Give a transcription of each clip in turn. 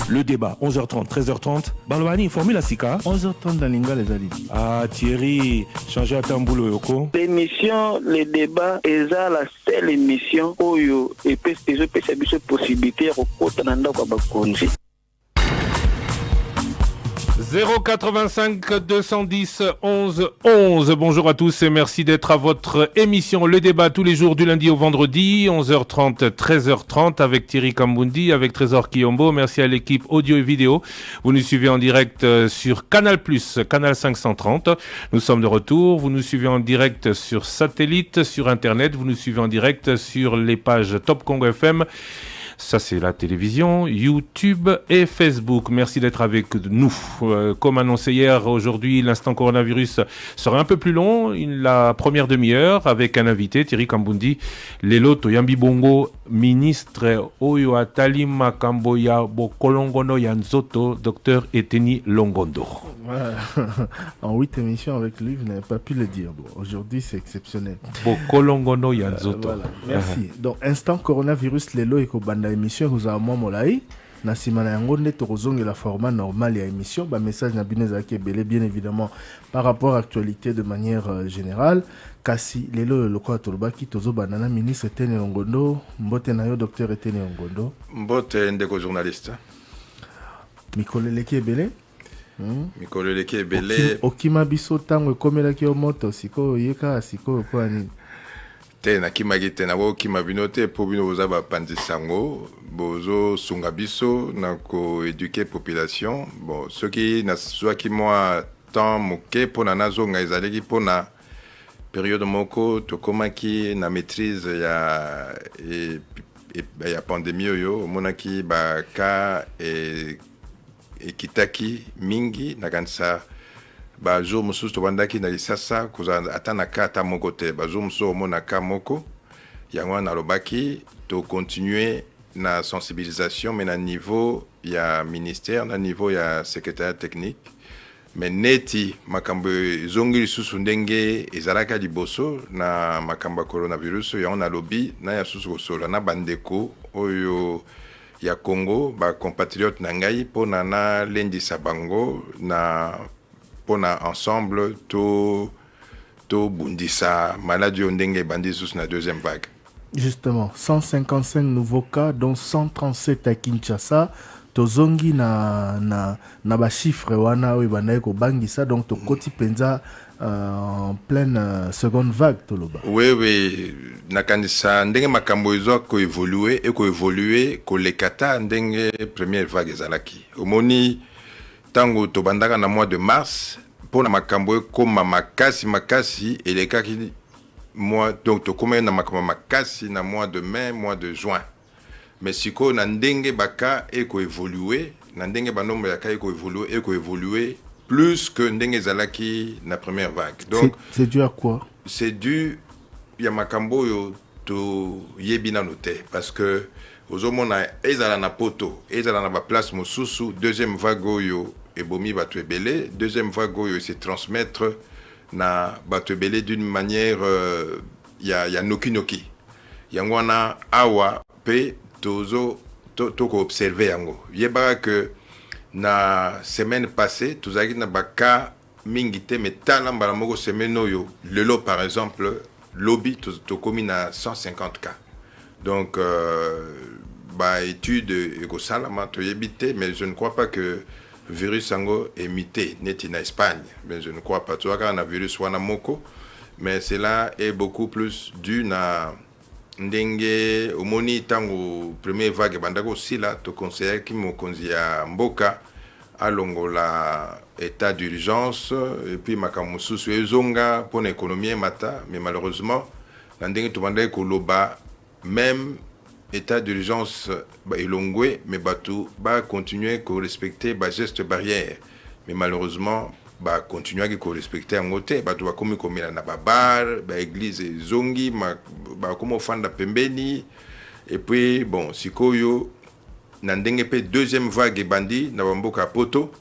Le débat, 11h30, 13h30. Balwani, Formule Sika. 11h30 dans l'Inga, les alliés. Ah, Thierry, changez à Tamboulou, Yoko. L'émission, le débat, est la seule émission où il y a une possibilité de 085 210 11 11. Bonjour à tous et merci d'être à votre émission Le Débat tous les jours du lundi au vendredi, 11h30, 13h30 avec Thierry Kambundi, avec Trésor Kiyombo. Merci à l'équipe audio et vidéo. Vous nous suivez en direct sur Canal+, Canal 530. Nous sommes de retour. Vous nous suivez en direct sur satellite, sur Internet. Vous nous suivez en direct sur les pages Top Congo FM. Ça, c'est la télévision, YouTube et Facebook. Merci d'être avec nous. Comme annoncé hier, aujourd'hui, l'instant coronavirus sera un peu plus long. La première demi-heure avec un invité, Thierry Kambundi, Lelo Toyambi Bongo, ministre Oyo Atali Makamboya Bokolongono Yanzoto, docteur Eteni Longondo. En 8 émissions avec lui, vous n'avez pas pu le dire. Bon, aujourd'hui, c'est exceptionnel. Bokolongono Yanzoto. Voilà. Merci. Donc, instant coronavirus, Lelo Ekobanda émission, vous avez Molai. Na simana yango nde tokozonga la format normal ya émission ba message na bineza ke belé bien évidemment par rapport à l'actualité de manière générale kasi lelo lokwa tolobaki tozo banana ministre Eteni Longondo mbote na yo docteur Eteni Longondo mbote ndeko journaliste mikoleleki belé mikoleleki belé okima biso tango komelaki o moto siko yeka siko kwa nini te na kimaki te na ko kima bino te po bino boza bapandisango bozo sunga biso na ko éduquer population bon soki na swaki moi temps moke pona nazonga ezaleki pona période moko tokomaki na maîtrise ya pandémie oyo monaki ba ka ekitaki mingi na kanisa ba jour mususu tobandaki na lisasa kuza atana kata moko te ba jour mususu mona ka moko yango na lobaki to continuer na sensibilisation mais na niveau ya ministère na niveau ya secrétaire technique mais neti makambo zongi lisusu ndenge ezalaka liboso na makambo coronavirus yango na lobby na ya susu solo na bandeko oyo ya Congo ba compatriotes na ngai pona na lendisa bango na pona ensemble to bundisa maladie ondenge bandis na deuxième vague. Justement, 155 nouveaux cas dont 137 à Kinshasa. Tozongi na ba chiffre wana oyo banaye ko bangisa donc to koti penza en pleine seconde vague toloba. Oui, nakanisa ndenge makambo ezo ko évoluer ko lekata ndenge première vague ezalaki. Omoni tango tobandaka na mois de mars pour na makambo koma makasi elekaki mois donc tokoma na makambo makasi na mois de mai mois de juin mais siko na ndenge baka eko évoluer na ndenge banombre ya ka eko évoluer plus que ndenge zalaki na première vague donc c'est dû à quoi? C'est dû ya makambo yo to yebina noté parce que ozomona ezala na poto ezala na ba place mosusu deuxième vague yo ebomi bato ebele deuxième vague yo se transmettre na bato ebele d'une manière ya noki yango wana awa pe tozo toko observer yango yeba que na semaine passée tozaki na baka mingi te metala mbala moko semaine oyo lelo par exemple lobby to komi na 150 cas donc ba étude ekosalama to yebite mais je ne crois pas que virus sango émité neti na Espagne mais je ne crois pas tu vois na virus wana moko mais cela est beaucoup plus dû na ndenge omoni tango première vague bandako sila to conseiller ki mokonzi ya mboka alongola état d'urgence et puis makambo susu ezonga pour l'économie mata mais malheureusement la ndenge to bandako koloba même état d'urgence elongwe mais bato ba continuer ko respecter ba gestes barrières mais malheureusement ba continuer à respecter en côté bato ba komi komela na ba bar ba église zongi ba komo fanda pembeni et puis bon sikoyo na ndenge pe deuxième vague bandi na bamboka poto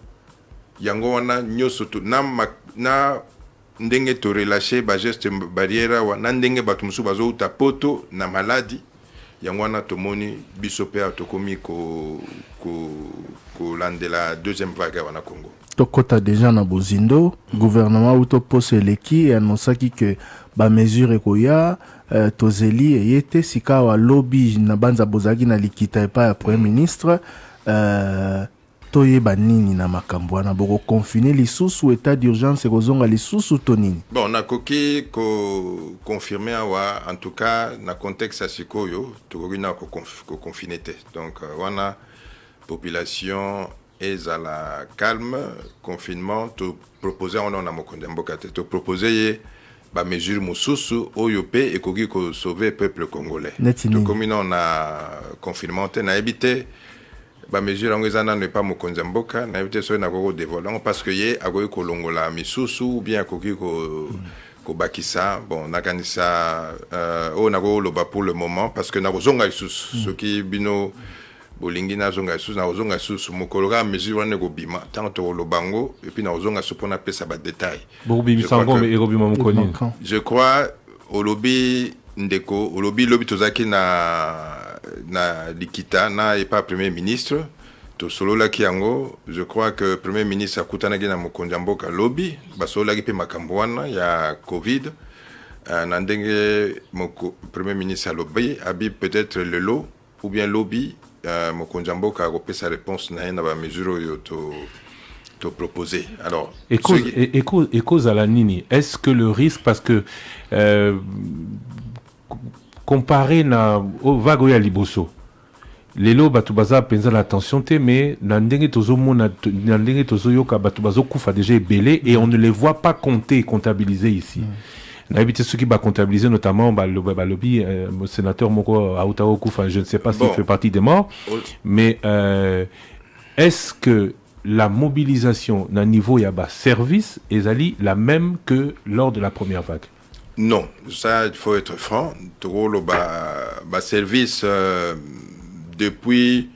yango wana nyoso to na ndenge to relâcher ba geste barrière wa na ndenge bato musu bazo uta poto na maladie yango wana tomoni biso pe tokomi ko landela deuxième vague wana Congo. Tokota déjà na bozindo gouvernement auto pose eleki annoncaki que ba mesure ekoya tozeli eyete sika wa lobby na banza bozaki na likita epa ya premier ministre toyeba nini na makambo wana boko confiner lisusu état d'urgence ekozonga lisusu to nini. Bon nakoki ko confirmer awa en tout cas na contexte ya sikoyo tokoki na ko confiner te donc wana population ezala calme confinement to proposer on a mokonde mboka te to proposer ba mesure mosusu oyo pe ekoki ko sauver peuple congolais to komina na confinement te na ebité ba mesure ngo ezana ne pas mokonde mboka na ebité so na ko dévoiler parce que ye akoki ko longola misusu ou bien akoki ko bakisa bon nakanisa o na ko loba pour le moment parce que na kozonga isusu soki bino bolingi na zonga susu mokologa mesure wana ko bima tant to lobango et puis na zonga supona pesa ba détail je crois au lobby ndeko au lobby tozaki na likita na et pas premier ministre to solo la kiango je crois que premier ministre akutana na mokonja mboka lobby basolo la pe makambo wana ya covid na ndenge premier ministre lobby abi peut-être le lot ou bien lobby mokonja mboka a sa réponse na ba mesure yo to proposer. Alors cause à la nini, est-ce que le risque parce que comparé na vague ya liboso lelo batu baza penza l'attention te mais na ndenge tozomona na ndenge tozoyoka batu bazokufa déjà ebelé et on ne les voit pas comptabiliser ici. Na habité ceux qui va comptabiliser notamment le lobby sénateur Moko Aoutao Koufa, je ne sais pas s'il fait partie des morts, mais est-ce que la mobilisation d'un niveau yaba service est la même que lors de la première vague? Non, ça il faut être franc. Tout le service depuis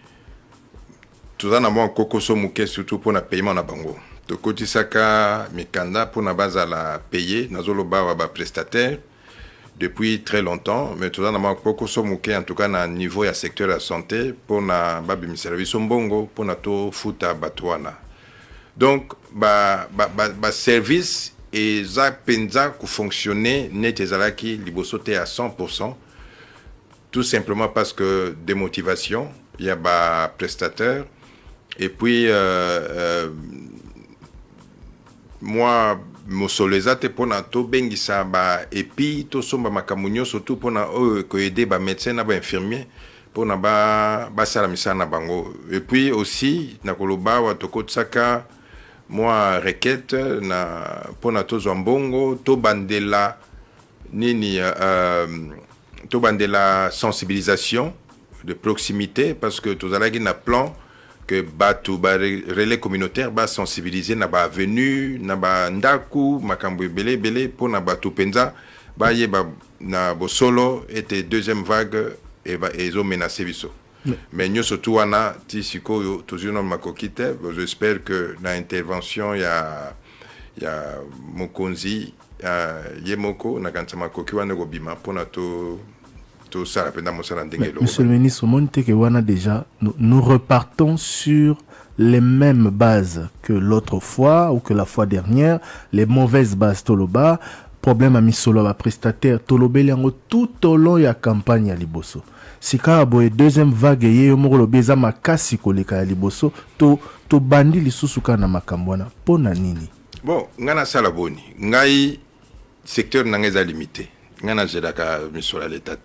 tout en amont kokoso muke surtout pour le paiement na bango. Kotisaka mikanda pour na base à la payer nazoloba wa ba prestataire depuis très longtemps mais tout dans poko somuke en tout cas na niveau ya secteur de la santé pour na ba bim service mbongo pour na to futa batwana donc ba service et za penza ku fonctionner net ezalaki libosote à 100% tout simplement parce que démotivation il y a ba prestataire et puis moi mosoleza te pona to bengisa ba epi to somba makamunyo surtout pona ko aider ba médecin na ba infirmier pona ba sala misana bango et puis aussi na koloba wa tokotsaka moi requête na pona to zombongo to bandela nini to bandela sensibilisation de proximité parce que to zalaki na plan que batu ba relais communautaire ba sensibiliser na ba avenue na ba ndaku makambo belé pour na batu penza ba yeba na bosolo était deuxième vague et ba ezo menacer biso mais nous surtout wana ti sikoyo toujours na makokite j'espère que na intervention ya mokonzi yemoko na kanza makoki wana go bima pour na to Monsieur le ministre, déjà, nous repartons sur les mêmes bases que l'autre fois ou que la fois dernière, les mauvaises bases Toloba, problème à Misolo, à prestataire, Tolobeliango tout au long de la campagne à Liboso. Si Karaboye deuxième vague, Yomoro Beza Makasi Koleka à Liboso, to bandi lisusuka na makambwana, pona nini? Bon, ngana salaboni, ngai secteur nangeza limité, ngana jedaka Misolo l'état.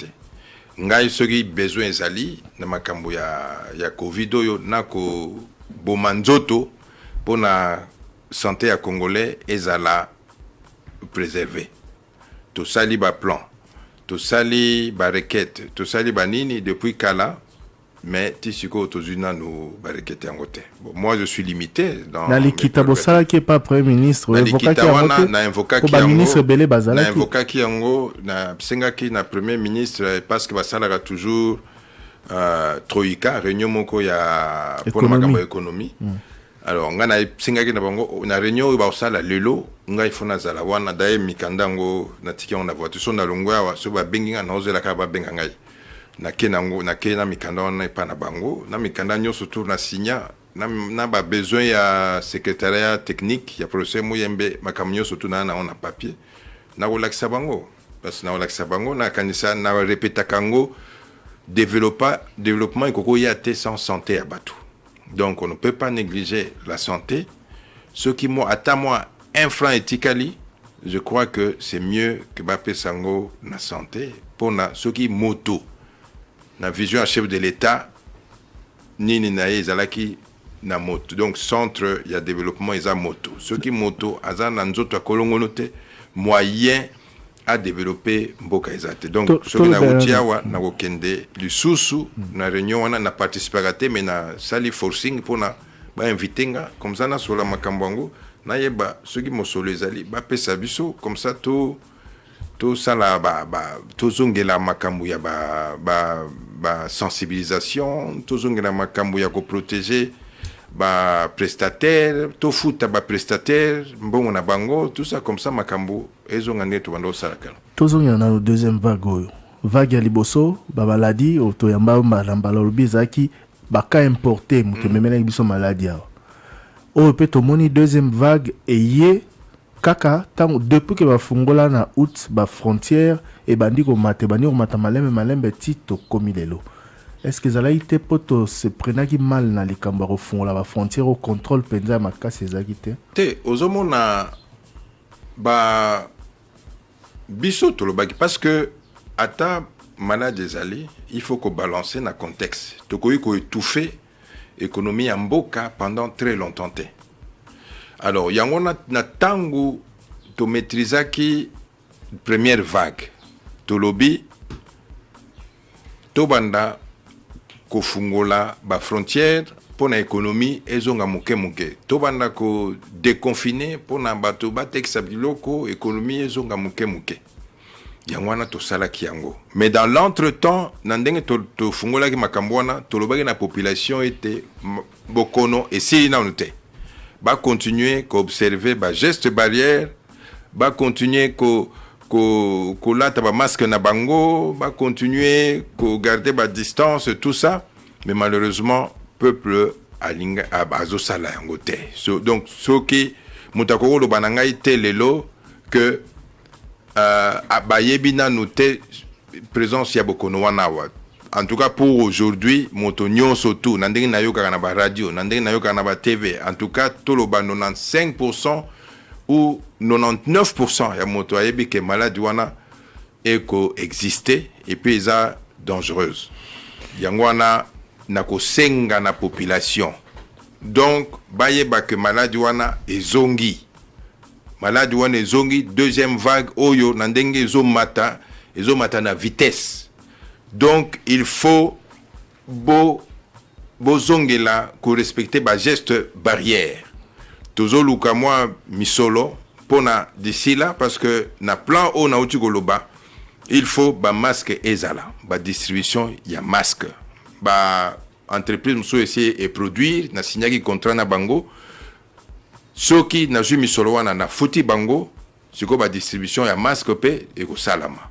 Ngai soki besoin ezali na makambo ya covid oyo nako bomanzoto pona santé ya congolais ezala préservé to sali ba plan to sali ba requête to sali ba nini depuis kala mais tisiko to zuna no ba requête ngote bon moi je suis limité dans na likita bosala qui est pas premier ministre na invoka ki yango ministre belé bazala na invoka ki yango na senga ki na premier ministre parce que basala toujours troika réunion moko ya pour makambo économie alors nga na senga ki na bango na réunion ba osala lelo nga ifona zala wana dae mikandango na tiki on a voiture so na longwa wa so ba benginga na ozela ka ba benga ngai na mikanda wana epa na bango na mikanda nyonso tour na signa na ba besoin ya secrétariat technique ya professeur Muyembe makambo nyonso tour na on papier na kolakisa bango parce na kolakisa bango na kanisa na répéta kango développement ekoko ya te sans santé ya bato. Donc on ne peut pas négliger la santé. Ceux qui m'ont atteint moi un franc etikali, je crois que c'est mieux que Bapé Sango na santé pour ceux qui moto na vision à chef de l'État nini na ezalaki na moto. Donc centre il y a développement ils a moto. Ceux qui moto azana nzoto kolongonote moyen à développer mboka ezate. Donc ceux qui na utiawa na kokende lisusu na réunion wana na participaté mais na sali forcing pour na ba invitenga comme ça na sola makambwango na yeba ceux qui mosolo ezali ba pesa biso comme ça tout sala to zongela makambu ya ba sensibilisation to zongela makambu ya ko protéger ba prestataire to futa ba prestataire mbongo na bango tout ça comme ça makambu ezonga neto bando salaka to zongela na deuxième vague ya liboso ba maladie to yamba malamba lobi zaki ba ka importer muto memena biso maladie awa o pe to moni deuxième vague eye kaka tango depuis que ba fungola na août ba frontière et bandiko mate malembe tito komi lelo. Est-ce que zala ite poto se prenaki mal na likambo ro fungola ba frontière au contrôle penza makasi ezakite te ozomona ba biso to lobaki parce que ata malade ezali il faut ko balancer na contexte to ko étouffer économie ya mboka pendant très longtemps te. Alors yango na tangu to maîtrisaki première vague to lobi to banda ko fungola ba frontière pour na économie ezonga muke to banda ko déconfiner pour na bato batekisa biloko économie ezonga muke yango wana to salaki yango mais dans l'entretemps na ndenge to fungola ki makambo wana to lobaki na population était bokono et si na onte ba continuer ko observer ba geste barrière ba continuer ko lata ba masque na bango ba continuer ko garder ba distance tout ça mais malheureusement peuple alinga azo sala yango te donc ce qui mutakoko lo bananga ite lelo que abayebi na noté présence ya bokono wana wa. En tout cas pour aujourd'hui moto nyonso tout na ndenge na yoka na ba radio na ndenge na yoka na ba TV en tout cas tout le 95% ou 99% ya moto ayebi ke maladie wana eko exister et puis ça dangereuse yango wana na ko senga na population donc bayeba ke maladie wana ezongi deuxième vague oyo na ndenge ezomata na vitesse. Donc il faut bozongela ko respecter ba geste barrière. Tozo luka moi misolo pona d'ici là parce que na plan o na uti goloba il faut ba masque ezala, ba distribution ya masque. Ba entreprise muso essayer et produire na signaki contrat na bango. Soki na ju misolo wana na futi bango siko ba distribution ya masque pe e ko salama.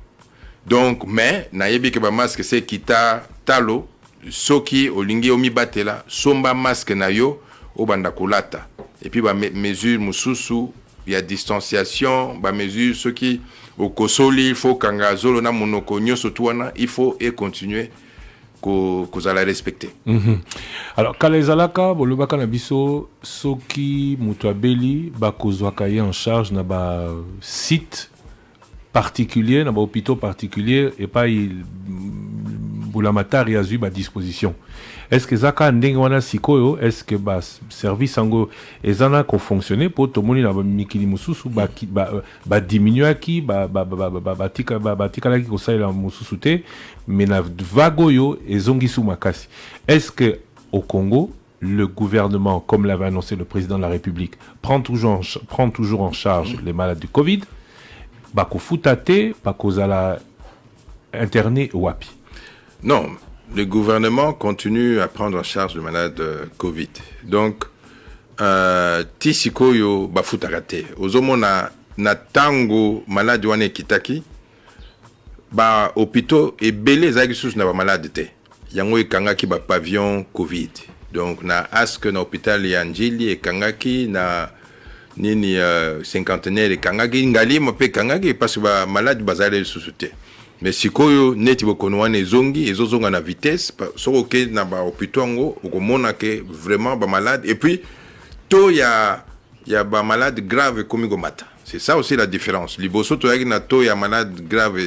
Donc mais na yebi ke ba masque c'est kita talo soki olingi omi batela somba masque na yo obanda kolata et puis ba mesure mususu ya distanciation ba mesure soki okosoli il faut kanga zolo na monoko nyoso tuana il faut et continuer ko la respecter. Alors kalezalaka bolobaka na biso soki mutu abeli bakozwaka ye en charge na ba site particulier na ba hôpitaux particulier et pas il bulamatari a eu à disposition. Est-ce que zaka ndenge wana sikoyo est-ce que ba service ango ezana ko fonctionner pour to moni na ba mikili mususu ba diminuer ki ba tika la ki ko saila mususu te mais na vagoyo ezongi sou makasi. Est-ce que au Congo le gouvernement, comme l'avait annoncé le président de la République, prend toujours en charge les malades du Covid? Bako futate, bako zala interné wapi? Non, le gouvernement continue à prendre en charge le malade Covid. Donc, tisikoyo bafutakate. Ozomona na tango malade wane kitaki, ba hôpitaux et belé zaki sous na ba malade te yango ekangaki ba pavillon covid donc na ask na hôpital ya Njili ekangaki na nini cinquantenaire ekangaki ngali mo pe kangaki parce que ba malade bazale sous te mais sikoyo neti bokono wana ezongi ezozonga na vitesse soko ke na ba hôpitaux ngo okomona ke vraiment ba malade et puis to ya ba malade grave komi komata. C'est ça aussi la différence. Liboso to yaki na to ya malade grave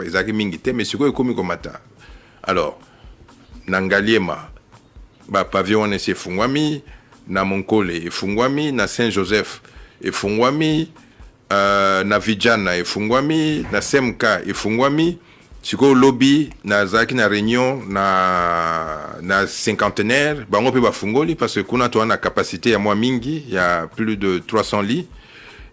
ezaki mingi te mais sikoyo komi komata. Alors na Ngaliema ba pavillon wana efungwami na Monkole efungwami na Saint-Joseph efungwami na Vijana efungwami na SMK efungwami sikoyo lobby na zaki na réunion na cinquantenaire bango pe bafungoli parce que kuna to na capacité ya mwa mingi ya plus de 300 lits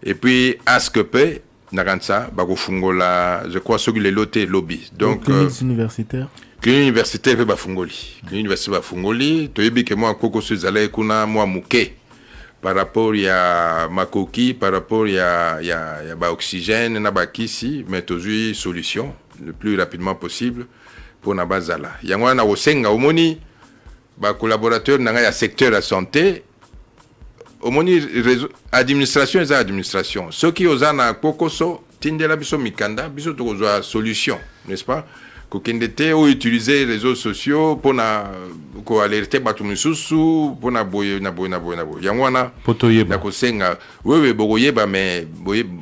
et puis ASCP na kansa bakofungola je crois soki le loté lobby donc cliniques universitaires université pe bafungoli l'université bafungoli toyebi ke moi koko sezala kuna mwa muke par rapport ya makoki par rapport ya ba oxygène na ba kisi mais tozui solution le plus rapidement possible pour na bazala yango na osenga omoni ba collaborateur na ya secteur la santé omoni administration eza administration ceux qui ozana kokoso tindela biso mikanda biso tokozwa solution n'est-ce pas kokendete ou utiliser les réseaux sociaux pour na ko alerter batu misusu pour na boye yango wana potoyeba na kosenga wewe boyeba mais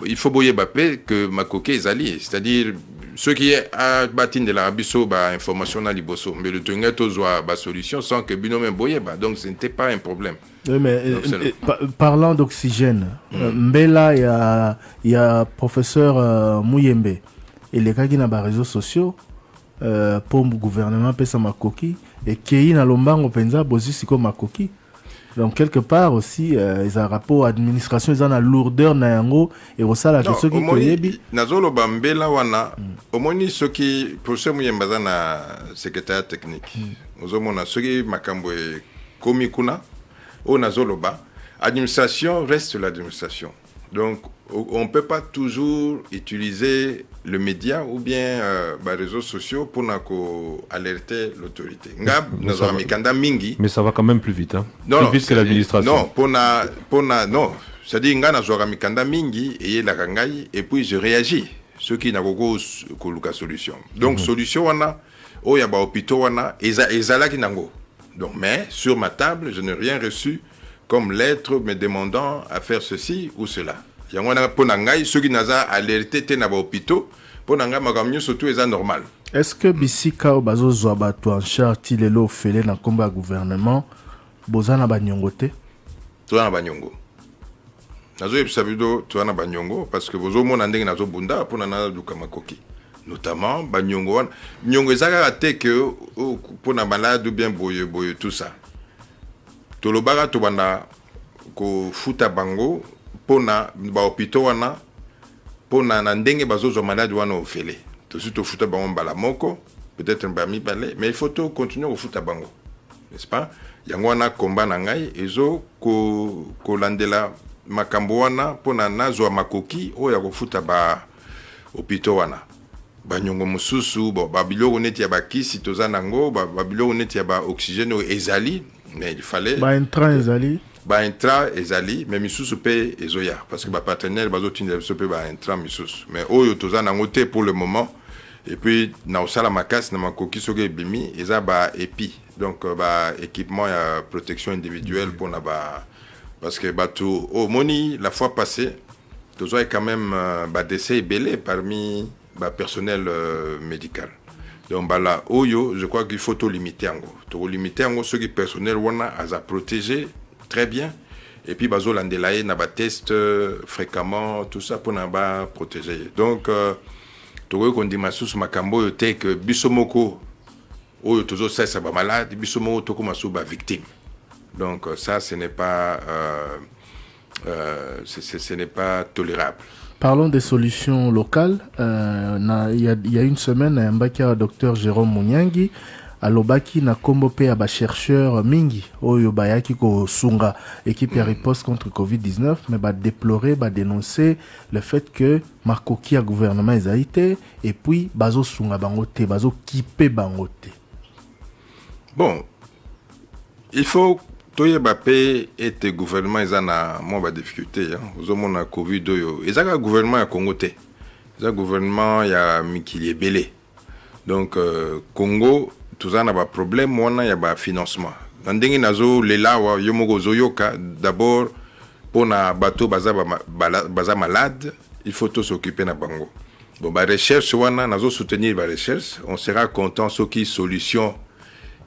il faut boyeba pe que makoke ezali c'est-à-dire ceux qui a bâti de la biso ba information na liboso mais le tenga tozwa ba solution sans que bino même boyeba donc ce n'était pas un problème. Oui, mais parlant d'oxygène mbela il y a professeur Muyembe et les gars qui na ba réseaux sociaux pour le gouvernement pesa makoki et kei na lombango penza bozi siko makoki donc quelque part aussi ils ont rapport administration ils ont la lourdeur na yango et osala que ceux qui koyebi nazolo bambela wana omoni soki professeur Muyemba na secrétaire technique ozomona soki makambo e komi kuna o nazolo ba administration reste l'administration donc on ne peut pas toujours utiliser le média ou bien les réseaux sociaux pour alerter l'autorité. Mais ça va quand même plus vite. Hein? Non, plus vite que l'administration. Non, non. C'est-à-dire que mingi et puis je réagis. Ce qui n'a pas solution. Donc, solution, on a, il y a des hôpitaux, on a, et ça qui n'a pas. Donc, mais sur ma table, je n'ai rien reçu comme lettre me demandant à faire ceci ou cela. Yango na pona ngai soki naza alerté te na ba hôpitaux pona ngai makamnyo surtout eza normal. Est-ce que bisika o bazo zwa bato en charge ti lelo fele na komba gouvernement bozana ba nyongo te? Toana ba nyongo. Nazo yebisa bido toana ba nyongo parce que bozo mona ndenge nazo bunda pona na duka makoki. Notamment ba nyongo wana nyongo ezaka te que pona malade ou bien boye tout ça. Tolobaka to banda ko futa bango pona ba hôpitaux wana pona na ndenge bazozo malade wana ofele to surtout futa bango mbala moko peut-être mbami balé mais il faut tout continuer au futa bango n'est-ce pas yango wana komba na ngai ezo ko landela makambo wana pona nazo makoki oya ko futa ba hôpitaux wana ba nyongo mususu ba biloko neti ya bakisi tozana ngo ba biloko neti ya ba oxygène ezali mais il fallait ba intra ezali ba intra ezali mais misusu pe ezoya parce que ba partenaire bazo tinda so pe ba intra misusu mais oyo tozana ngote pour le moment et puis na osala makasi na makoki soge bimi eza ba épi donc ba équipement ya protection individuelle pour na ba parce que ba tout au moni la fois passée tozoa quand même ba décès belé parmi ba personnel médical. Donc là, oyo, je crois qu'il faut tout limiter en gros. Tout limiter en gros ce qui personnel wana à protéger très bien et puis bazo landelaye na ba test fréquemment tout ça pour na ba protéger. Donc tout qu'on dit masus makambo yo te que bisomoko oyo tozo ça ba malade bisomoko to comme ba victime. Donc ça ce n'est pas ce n'est pas tolérable. Parlons des solutions locales. Il y a une semaine, un docteur Jérôme Mouniangi alobaki na kombo pe ya ba chercheur mingi oyo bayaki ko sunga équipe ya riposte contre Covid-19 mais ba déplorer ba dénoncer le fait que makoki ya gouvernement ezaïté et puis bazo sunga bango te bazo kipe bango te. Bon, il faut toyeba pe ete gouvernement ezana mo ba difficulté hein ozo mona Covid oyo ezaka gouvernement ya Congo te. Ezaka gouvernement ya mikili ebele. Donc Congo tout ça n'a pas problème wana ya ba financement ndenge nazo lela wa yomoko zoyoka d'abord pour na bateau baza malade il faut tout s'occuper na bango bon ba recherche wana nazo soutenir ba recherche on sera content ce qui solution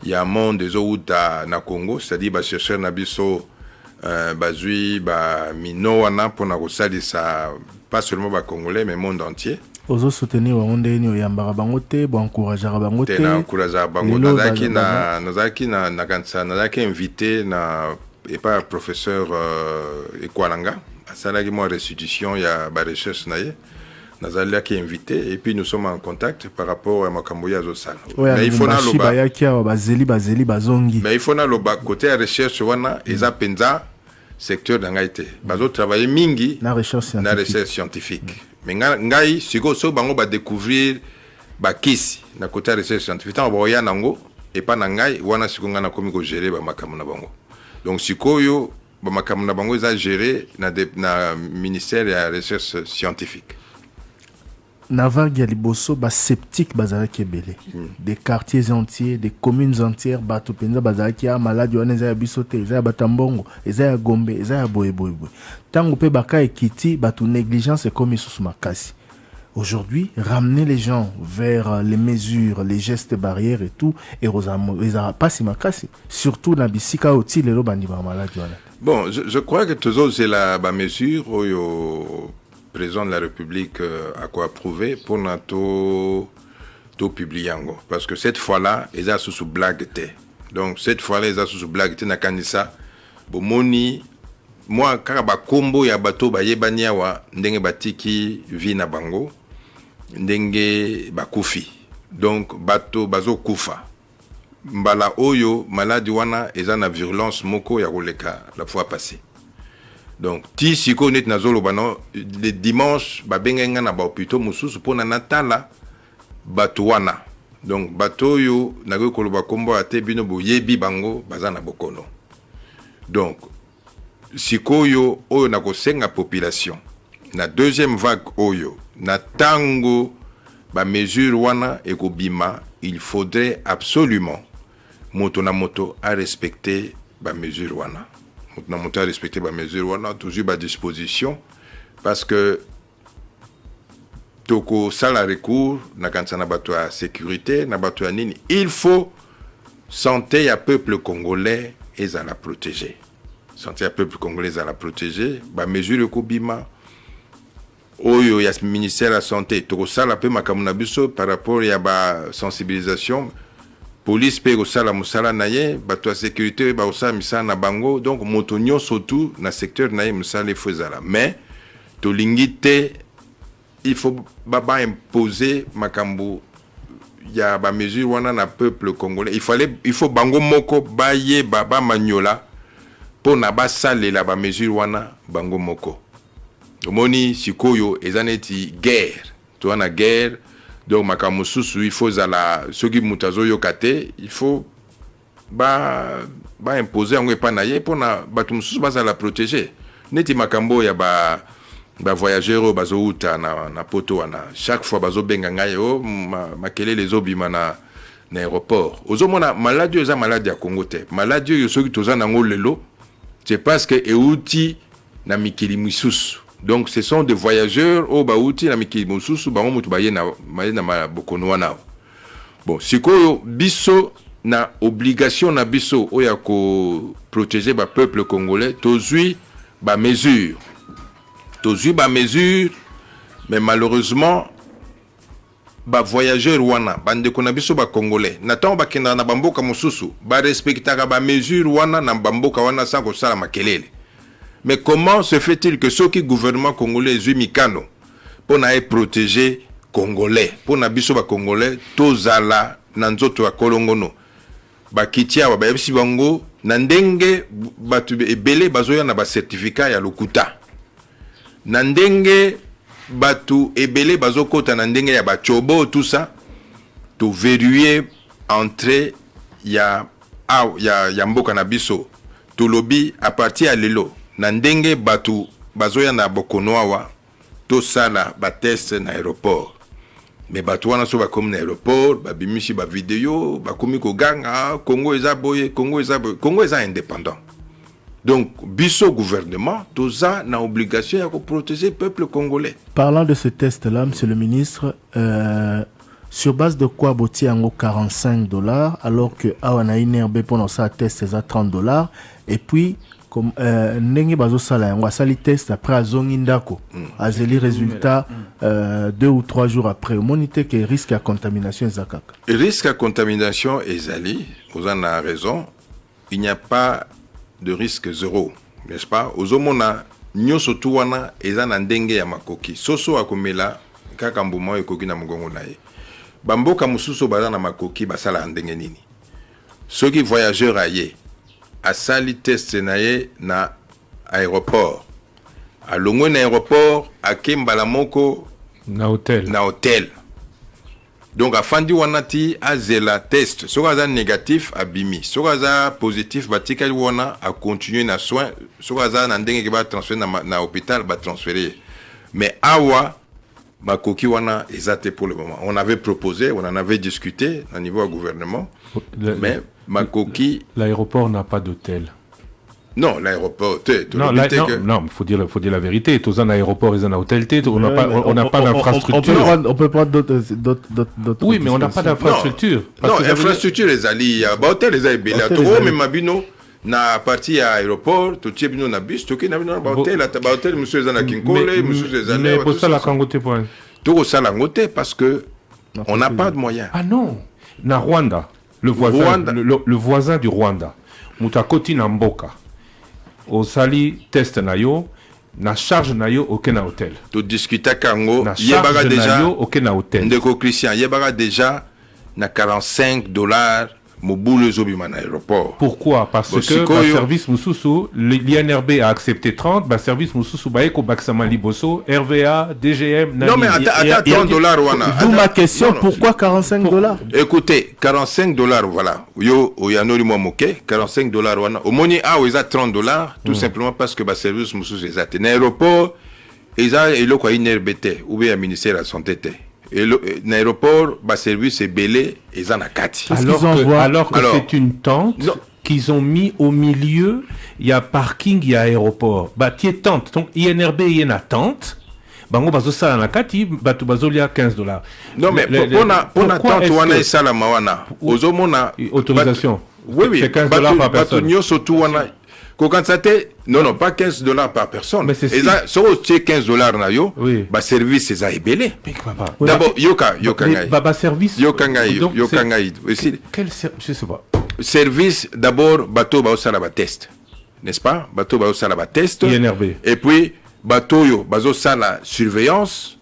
ya monde zo uta na Congo c'est-à-dire ba chercheur na biso bazui ba mino wana pour na kosalisa pas seulement ba congolais mais monde entier. Ozo soutenir wa onde ni oyambara bango te bo encourager bango te na encourager bango nazaki na kansa nazaki invité na et pas professeur Ekwalanga asalaki mo restitution ya ba recherche naye nazalaki invité et puis nous sommes en contact par rapport à makambo ya zosala mais il faut na loba yaki wa bazeli bazongi mais il faut na loba côté ya recherche wana eza penza secteur d'angaité bazo travailler mingi na recherche scientifique. Mais ngai siko so bango ba découvrir ba kisi na côté recherche scientifique tant boya nango et pas na ngai wana siko ngana komi ko gérer ba makamu na bango. Donc siko yo ba makamu na bango za gérer na ministère ya recherche scientifique. Navagi liboso ba sceptique bazalaki ebele des quartiers entiers des communes entières bato penza bazalaki ya malade wana za biso te za batambongo eza ya Gombe eza ya boye tango pe baka ekiti bato négligence comme sous makasi. Aujourd'hui ramener les gens vers les mesures les gestes barrières et tout et eza pas si makasi surtout na bisika oti lelo bandi ba malade wana. Bon je crois que toujours c'est la ba mesure oyo président de la République a quoi approuver pour notre publier parce que cette fois-là ils a sous blague té donc cette fois-là ils a sous blague té na kanisa bomoni moi kaka kombo ya bato bayebania wa ndenge batiki vi na bango ndenge bakufi donc bato bazo kufa mbala oyo maladi wana eza na virulence moko ya koleka la fois passée. Donc, ti siko net nazolo bano le dimanche ba benga na ba hôpital mususu pona natala batuwana. Donc bato yo nago koloba kombo ate bino bo yebi bango bazana bokono. Donc siko yo oyo nako senga population. Na deuxième vague oyo na tango ba mesure wana ekobima, il faudrait absolument moto na moto à respecter ba mesure wana. Nous avons respecté les mesures, on a toujours à disposition parce que toko sala recours na kansana bato à sécurité na bato à nini il faut santé à peuple congolais et à la protéger santé à peuple congolais à la protéger ba mesure ko bima oyo ya ministère de la santé toko sala pe makamuna biso par rapport ya ba sensibilisation police pe osala musala naye bato ya sécurité ba osala misala na bango donc motonyo surtout na secteur naye musala fozala mais to lingite il faut baba imposer makambo ya ba mesure wana na peuple congolais il faut bango moko baye baba manyola pour na ba salela ba mesure wana bango moko omoni sikoyo ezaneti guerre to wana guerre. Donc makambo susu il faut zala soki mutazo yokate il faut ba imposer ngo epanaye pona batu mususu bazala protéger neti makambo ya ba voyageurs bazo uta na poto wana chaque fois bazo benga ngai makele les obima na aéroport ozomona maladie eza maladie ya Congo te maladie yo soki toza nango lelo c'est parce que euti na mikili misusu. Donc ce sont des voyageurs au baouti na mikili mususu bango mutu baye na bokono wana. Bon sikoyo biso na obligation na biso oya ko protéger ba peuple congolais tozui ba mesure mais malheureusement ba voyageurs wana bande ko na biso ba congolais natango bakenda na bamboka mususu ba respectaka ba mesure wana na bamboka wana sans ko sala makelele. Mais comment se fait-il que ceux qui gouvernement congolais est mikano pour na protéger congolais pour na biso ba congolais tozala na nzoto ya kolongono bakiti awa bayebisi bango na ndenge batu ebele bazoya na ba certificat ya lokuta na ndenge batu ebele bazokota na ndenge ya bachobo tout ça to verrouiller entrée ya mboka na biso to lobby à partir ya lelo na ndenge batu bazoya na bokono awa to sala ba test na aéroport mais batu wana so bakomi na aéroport babimisi ba vidéo bakomi ko ganga Congo eza boye Congo eza indépendant. Donc, biso gouvernement, tout ça n'a obligation de protéger le peuple congolais. Parlant de ce test-là, monsieur le ministre, sur base de quoi Boti en $45 alors que Awana Inerbe pendant ça test c'est à $30 et puis comme Nengi Bazo Sala yango asali test après azongi ndako azeli résultat 2 ou 3 jours après monité que risque à contamination ezakaka. Risque à contamination ezali, vous en avez raison, il n'y a pas de risque zéro, n'est-ce pas? Ozomona nyoso tu wana eza na ndenge ya makoki. Soso akomela kaka mbuma ekoki na mugongo na ye. Bamboka mususu baza na makoki basala ndenge nini? Soki voyageur aye asali test na ye na aéroport. Alongwe na aéroport akembala moko na hôtel. Donc afandi wanati azela test sokaza négatif abimi sokaza positif batika wana a continuer na soin sokaza na ndenge ke ba transférer na hôpital ba transférer mais awa makoki wana ezate pour le moment on avait proposé on en avait discuté au niveau du gouvernement mais makoki l'aéroport n'a pas d'hôtel. Non, l'aéroport. Non, faut dire la vérité. Tous un aéroport et un hôtel. On n'a pas d'infrastructure. On peut prendre d'autres. Oui, mais on n'a pas d'infrastructure. Non, infrastructure les alliés. Hôtel les alliés. Trop même abino na partie à aéroport. Tout est bino na bus. Tout est na bino na hôtel. La hôtel monsieur Zana Kinkole, monsieur Zana. Mais pour ça la Kangote point. Tout ça la Kangote parce que on n'a pas de moyens. Ah non. Na Rwanda, le voisin du Rwanda. Mutakoti na Mboka. Au sali test nayo na charge nayo aucun hôtel. To discuter kango yebaka déjà aucun hôtel. Ndeko Christian yebaka déjà na $45 mobulu zobima na aéroport. Pourquoi? Parce que le service mususu l'INRB a accepté 30, ba service mususu ba eko baksama liboso RVA DGM nani. Non mais attends $30 wana. D'où ma question, pourquoi $45? Écoutez, $45 voilà. Yo oyanoli mo moke, $45 wana. Au moni a oza $30 tout simplement parce que ba service mususu ezate na aéroport eza eloko INRBT ou bien ministère de la santé té. Et l'aéroport, le service est belé et ça n'a kati. Alors que c'est une tente qu'ils ont mis au milieu, il y a parking, il y a aéroport. Bah, tu es tente. Donc, INRB, il y a une tente. Bango bazo sala na kati, batu bazo lia $15. Non, mais pour la tente, on a ça la mawana. Ozomona. Autorisation. Oui. C'est $15 par personne. Non, pas $15 par personne. Mais c'est ça, c'est $15 na yo. Oui. Ba service c'est belé. Oui. D'abord yoka ngai. Ba service. Yoka ngai. Quel je sais pas. Service d'abord bateau ba osala ba test. N'est-ce pas? Bateau ba osala ba test. INRB. Et puis bateau yo bazo sala surveillance.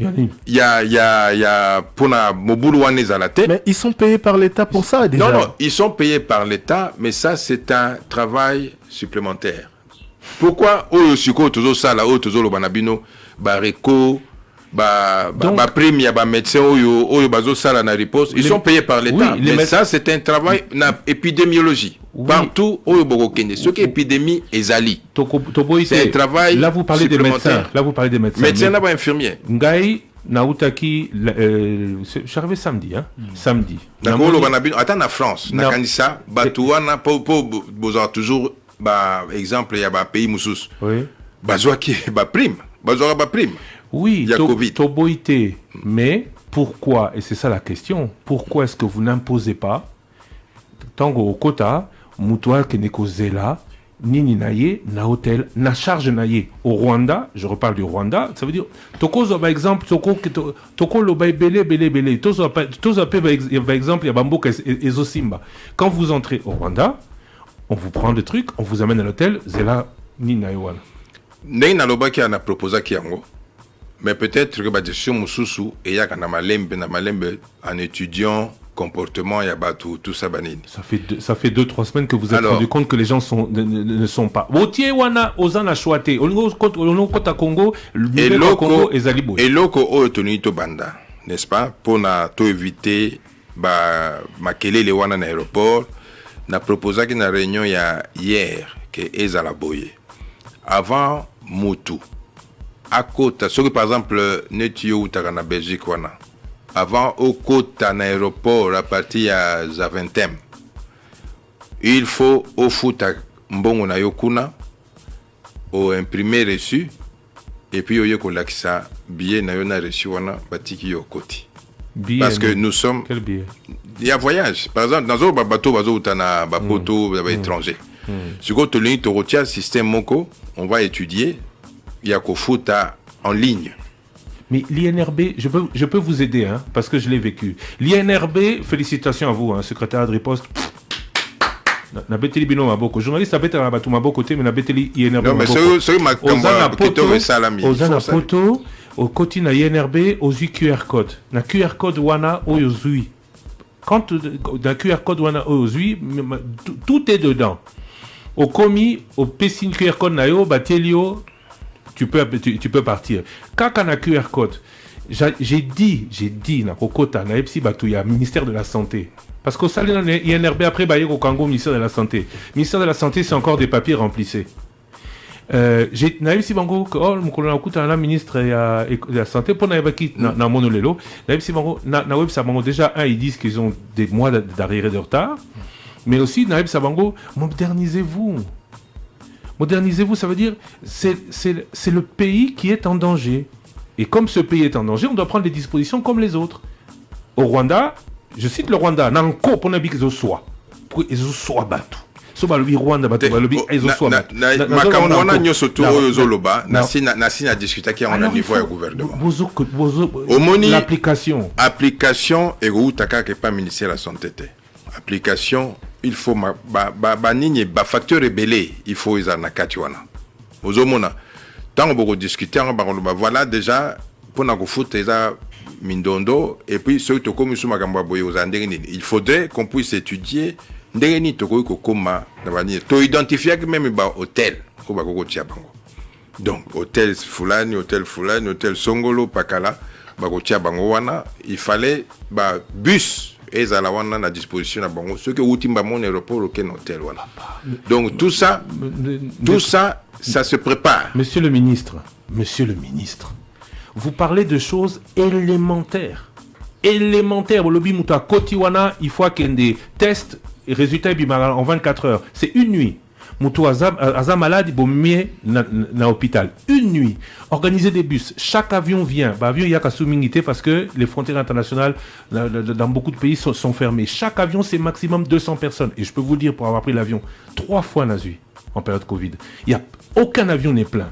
Il y a pour la mobulu wanezalate. Mais ils sont payés par l'État pour ça déjà. Non, ils sont payés par l'État, mais ça c'est un travail supplémentaire. Pourquoi oyo siko tozo sala oyo tozo lo banabino ba reko ba prime ya ba médecin oyo bazo sala na riposte, ils sont payés par l'État. Oui, mais ça c'est un travail na épidémiologie. Oui. Partout oyo bokokende ce qui épidémie ezali. C'est un travail. Là vous parlez des médecins. Médecins là ba infirmiers. Ngai nautaki j'arrivais samedi samedi. D'accord lo banabino attends na France na kanisa batuana po bozar toujours ba exemple il y a ba pays musus. Oui. Bazwa ki ba prime. Bazwa ba prime. Oui, Toboïté. Mais pourquoi, et c'est ça la question, pourquoi est-ce que vous n'imposez pas, tango au quota, moutoua keneko zela, nini naye, na hôtel, na charge naye. Au Rwanda, je reparle du Rwanda, ça veut dire, toko zo par exemple, toko lo bay belé, tozo par exemple, il y a bambo ezo simba. Quand vous entrez au Rwanda, on vous prend des trucs, on vous amène à l'hôtel, zela, nini naye wana. Ney na loba ki ana proposé ki yango. Mais peut-être que bah, sur Moussoussou et il y a na malembe en étudiant comportement, il y a tout ça banine. Ça fait 2-3 semaines que vous êtes rendu compte que les gens ne sont pas. Botier wana ozana chouate. Ono kota Congo, le Congo et Zalibo. Et loko o toni to banda, n'est-ce pas? Pour na to éviter makele le wana na aéroport, na proposé que na réunion hier que ezala boye. Avant Moutou, à côté, ce que par exemple netio ou na Belgique wana. Avant au côté en aéroport à partir à Zaventem, il faut au foot à mbongo na yokuna au imprimé reçu et puis au yoko laksa billet na yona reçu wana batiki yo koti. Parce que nous sommes. Quel billet? Il y a voyage. Par exemple, dans un bateau, utana bapoto, étranger. Si vous avez un système Moko, on va étudier. Il y a qu'au foot en ligne. Mais l'INRB, je peux vous aider, hein, parce que je l'ai vécu. L'INRB, félicitations à vous, hein, secrétaire de riposte. Na beteli bino maboko. Journaliste a beteli mabatu maboko te, mais na beteli INRB maboko. Non, mais c'est ma Ozana poto, au côté na INRB, aux QR code. Na QR code wana oyozui. Quand na QR code wana oyozui, tout est dedans. Au commis, au pessin QR code na yo, batelio, tu peux partir. Kaka na QR code, j'ai dit na kokota na epsi batuya ministère de la santé. Parce qu'au salé na INRB après baye au Congo ministère de la santé. Ministère de la santé c'est encore des papiers remplissés. J'ai na epsi bango oh mukolo na kuta na ministre de la santé pour na yabaki na monolelo. Na epsi bango na website bango déjà ils disent qu'ils ont des mois d'arriéré de retard. Mais aussi na epsi bango modernisez-vous. Modernisez-vous, ça veut dire c'est le pays qui est en danger. Et comme ce pays est en danger, on doit prendre des dispositions comme les autres. Au Rwanda, je cite le Rwanda, nanko pour nabi qu'ils soient. Pour qu'ils soient battus. Soba le Rwanda battu, le bi ils soient battus. Makamwana nyoso to yozoloba, nasi na discuter qui en niveau du gouvernement. L'application. Application et utaka que pas ministère de la santé. Application il faut facteur rebellé il faut ils en a katiwana ozomona tant on discuter voilà déjà pour na foot eza mindondo et puis ceux to comme suma kamba boye aux andengeni il faudrait qu'on puisse étudier ndengeni to ko koma na bani to identifier même ba hôtel ko ba ko tia bango donc hôtel fulani hôtel Songolo Pakala ba ko tia bango wana il fallait ba bus et à la wana na disposition à bango ce que outimba mon aéroport auquel hôtel voilà. Donc tout ça ça se prépare. Monsieur le ministre, vous parlez de choses élémentaires au lobby muta kotiwana il faut qu'il y ait des tests et résultats en 24 heures, c'est une nuit. Moutou aza malade, il mieux na hôpital. Une nuit. Organiser des bus. Chaque avion vient. Avion il y a qu'à souminité parce que les frontières internationales dans beaucoup de pays sont fermées. Chaque avion c'est maximum 200 personnes. Et je peux vous le dire pour avoir pris l'avion 3 fois Nazui en période Covid. Il y a aucun avion n'est plein.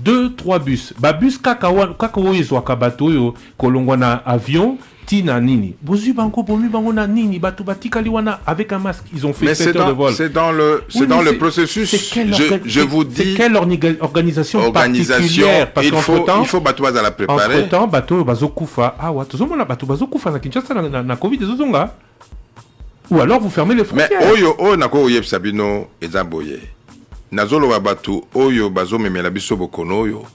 2-3 bus. Bus kakawo yezwaka bato yo kolongwana avion. Tina nini. Bozu bango bomu bango na nini batu batikali wana avec un masque. Ils ont fait 7 heures de vol. C'est dans le processus. Je vous dis. C'est quelle organisation particulière parce il faut bateau à la préparer. Entre-temps bateau bazokufa. Ah ouais, tout monde bateau bazokufa na Kinshasa na Covid ezozonga. Ou alors vous fermez les frontières. Mais oyo nako oyeb sabino ezamboye. Nazolo ba bateau oyo bazo memela biso bokono oyo.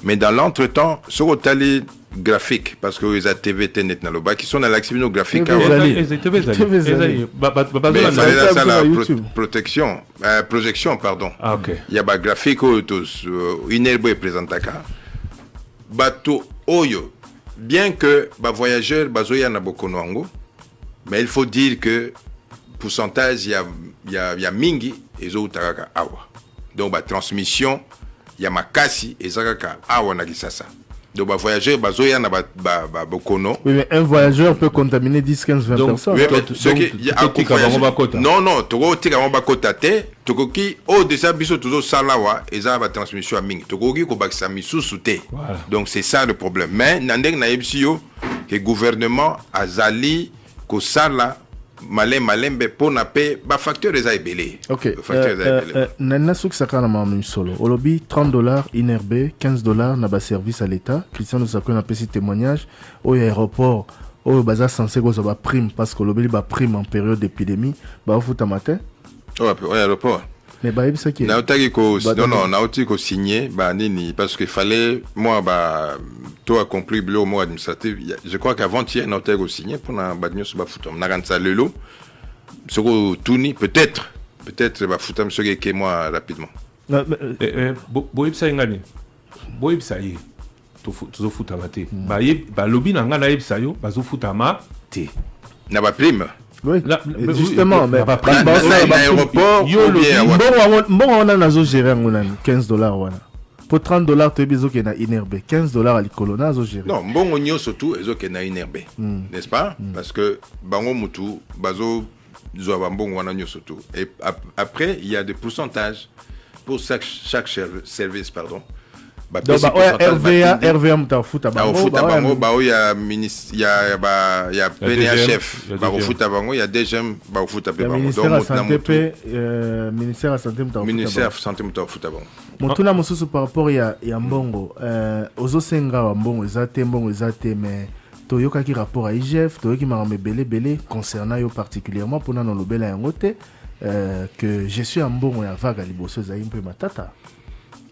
Mais dans l'entretemps, sur le tali graphique, parce que les TVT net naloba qui sont dans l'activité graphique. Projection, pardon. Ah, ok. Il y a des graphiques une herbe présentaka. Bateau oyo, bien que les voyageurs bazoya na bokonoango, mais il faut dire que pourcentage il y a mingi et zo utaka awa. Donc la transmission il y a makasi et zakaka awa na kisasa. Donc ba voyageur bazoya na ba bokono. Oui mais un voyageur peut contaminer 10 15 20 personnes. Oui, ce qui il y a non toko tika ba kota te toko ki o déjà biso toujours salawa eza ba transmission a mingi toko ki ko bakisa misusu te. Donc c'est ça le problème. Mais nandeng na yebsio que gouvernement azali ko sala malembe pour na paix ba facteur eza ebelé. OK. Nana souk sakana mamu solo. Olobi $30 INRB, $15 na ba service à l'état. Christian Osako na pesi témoignage au aéroport oyo baza censé kozwa ba prime parce que lobeli ba prime en période d'épidémie ba futa matin Ouais, aéroport. mais ba yebisa ki nauti ko signer ba nini parce qu'il fallait moi ba to accompli le mot administratif. Je crois qu'avant-hier nauti ko signer pour na ba nyos ba futam na kansa lelo soko tuni peut-être ba futam soki ke moi rapidement. Boyebisa ngani boyebisa ye to futa mate ba lobi na ngana yebisa yo bazo futa ma te Na ba prime. Oui, justement, mais l'aéroport, bon, on a nazo géré $15 wana. Pour $30 tu biso ke na inerbe, $15 à l'icolo nazo géré. Non, bon on surtout ezo ke na inerbe. N'est-ce pas? Parce que bango mutu bazo zo bambon wana nyo surtout. Et après il y a des pourcentages pour chaque service pardon. Donc RVA mutafuta bango il y a PNHF bafuta bango il y a DGM bafuta bango ministère de santé mutafuta bango motuna mosusu par rapport ya mbongo ozo senga wa mbongo ezate mais toyoka ki rapport à IGF toyoki makambe belé concernant yo particulièrement pour na lobela yango te que je suis en mbongo ya vague liboso za impe matata.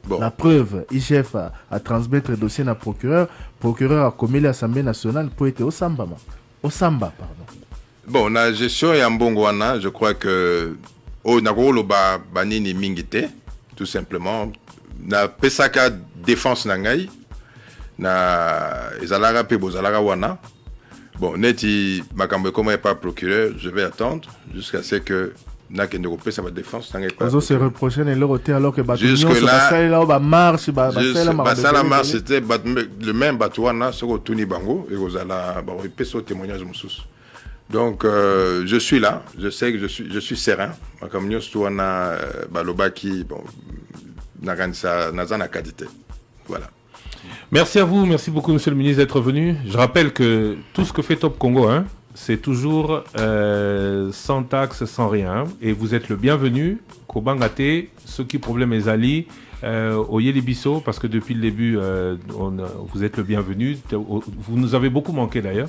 Bon. La preuve, IGF a transmettre le dossier à procureur a commis l'Assemblée nationale pour être au Samba, pardon. Bon, la gestion est en bon wana, je crois que au Nagolo banini mingite, tout simplement. Na pesaka défense nangai, na ezalara pe bozalara wana. Bon, neti makambe comme pas procureur, je vais attendre jusqu'à ce que n'a qu'une européenne ça va défense ça se reprocher et leur alors que jusque là ba marche ba la marche c'était le même batouana sur Tony Bango et Rosala ba peso témoignage musus. Donc je suis là, je sais que je suis serein comme nous touana balobaki bon nagansa nazana qualité. Voilà. Merci à vous, merci beaucoup monsieur le ministre d'être venu. Je rappelle que tout ce que fait Top Congo c'est toujours sans taxe, sans rien. Et vous êtes le bienvenu. Kobangate, ceux qui problème les Ali, au Yelibiso, parce que depuis le début, vous êtes le bienvenu. Vous nous avez beaucoup manqué d'ailleurs,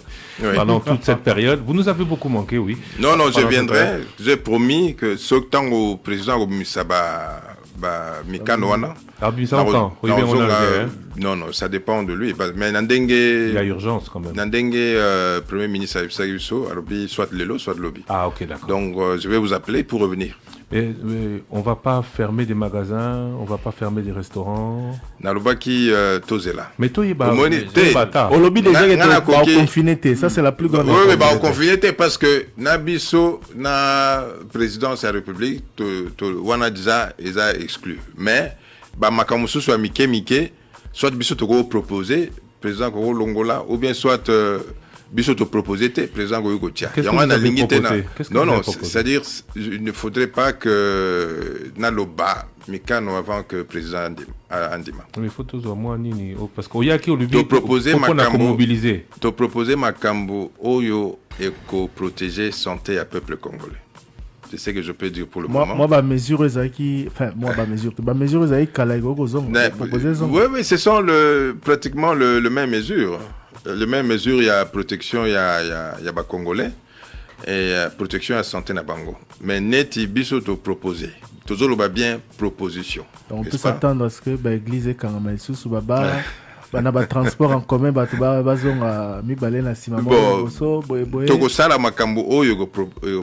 pendant toute cette période. Vous nous avez beaucoup manqué, oui. Non, je viendrai. J'ai promis que ce temps au président au Misaba, Mikanoana. Non, ça dépend de lui. Mais Nandenge, il y a urgence quand même. Nandenge, Premier ministre soit Lelo, soit Lobby. Ah, ok, d'accord. Donc, je vais vous appeler pour revenir. Mais on ne va pas fermer des magasins, on ne va pas fermer des restaurants. Nalobaki Tozela. Mais toi, il y a au lobby déjà il est confiné. Ça, c'est la plus grande. Oui, mais confiné parce que Nabiso, na présidence de la République, Wanadza, ils ont exclu. Mais, Makamusu soit Mike, soit Biso Togo proposé, président Koro Longola, ou bien soit Biso Togo proposé, président Koro Gotia. Qu'est-ce que vous avez proposé? Non, c'est-à-dire, il ne faudrait pas que Naloba, Mikano avant que le président Andima. Mais il faut toujours moi, Nini, parce qu'il y a qui au Lubi pour mobiliser. Tu proposer Makambo, Oyo, et protéger santé à peuple congolais. C'est ce que je peux dire pour le moment. Moi, ma mesure est oui, ce sont pratiquement le même mesure. Le même mesure, il y a protection, il y a Congolais et protection à la santé na bango. Mais neti biso to proposer. Toujours le bien proposition. On peut s'attendre à ce que l'église est quand même sous baba. Banaba transport en commun bazonga mibale na sima boye toko sala makambo oyo go